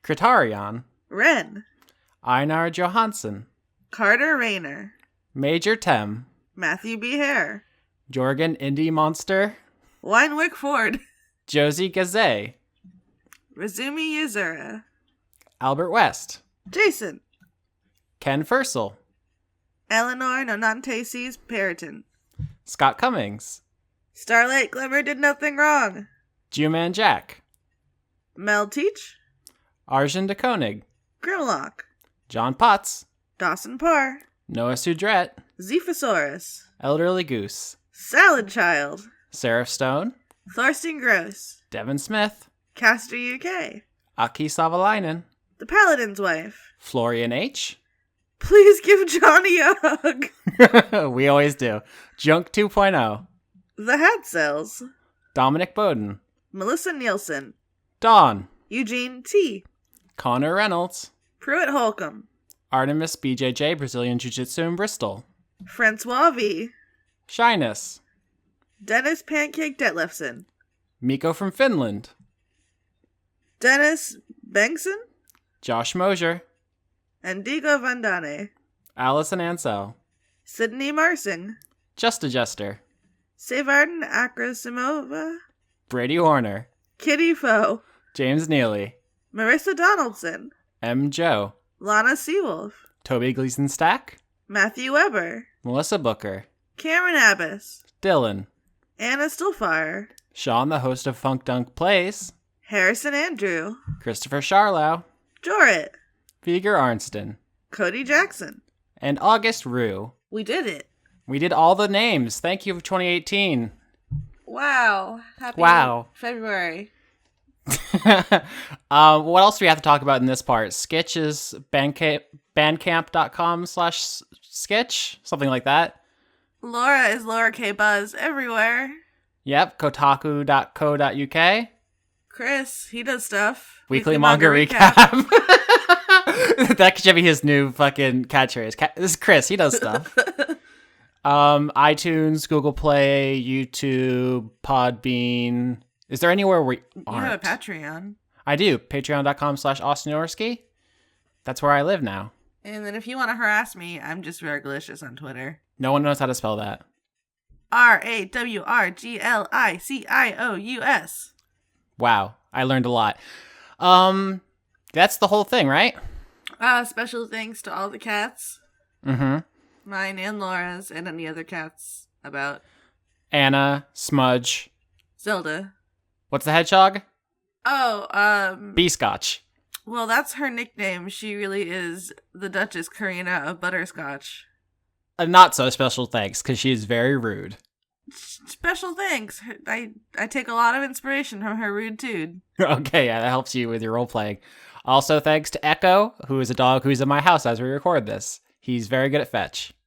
Kritarion. Ren. Einar Johansson. Carter Rayner. Major Tem. Matthew B. Hare. Jorgen Indie Monster. Winewick Ford. Josie Gazet. Razumi Yuzura. Albert West. Jason. Ken Fursel. Eleanor Nonanteses Periton. Scott Cummings. Starlight Glimmer did nothing wrong. Jewman Jack. Mel Teach. Arjun de Koenig. Grimlock. John Potts. Dawson Parr. Noah Sudret. Zephysaurus. Elderly Goose. Salad Child. Seraph Stone. Thorsten Gross. Devin Smith. Caster UK. Aki Savalainen. The Paladin's Wife. Florian H. Please give Johnny a hug. We always do. Junk 2.0. The Hat Cells. Dominic Bowden. Melissa Nielsen. Dawn. Eugene T. Connor Reynolds. Pruitt Holcomb. Artemis BJJ Brazilian Jiu-Jitsu in Bristol. Francois V. Shyness. Dennis Pancake Detlefson. Miko from Finland. Dennis Bengtson. Josh Mosier. Indigo Vandane. Allison Ansell. Sydney Marsing. Just a Jester. Sevarden Akrasimova. Brady Horner. Kitty Foe. James Neely. Marissa Donaldson. M. Joe. Lana Seawolf. Toby Gleason Stack. Matthew Weber. Melissa Booker. Cameron Abbas. Dylan. Anna Stillfire. Sean, the host of Funk Dunk Plays. Harrison Andrew. Christopher Charlow. Jorrit. Viger Arnston. Cody Jackson. And August Rue. We did it. We did all the names. Thank you for 2018. Wow. Happy Wow. February. What else do we have to talk about in this part? Sketch is bandcamp.com/sketch, something like that. Laura is Laura K. Buzz everywhere. Yep, kotaku.co.uk. Chris, he does stuff. Weekly manga recap. That should be his new fucking catchphrase. This is Chris. He does stuff. iTunes, Google Play, YouTube, Podbean. Is there anywhere we aren't? You have a Patreon. I do. Patreon.com/AustinYorski. That's where I live now. And then if you want to harass me, I'm just Raglicious on Twitter. No one knows how to spell that. RAWRGLICIOUS. Wow. I learned a lot. That's the whole thing, right? Special thanks to all the cats. Mm-hmm. Mine and Laura's and any other cats about. Anna, Smudge. Zelda. What's the hedgehog? Oh, B-Scotch. well, that's her nickname. She really is the Duchess Karina of Butterscotch. Not so special thanks, because she is very rude. Special thanks. I take a lot of inspiration from her rude dude. Okay, yeah, that helps you with your role playing. Also, thanks to Echo, who is a dog who's in my house as we record this. He's very good at fetch.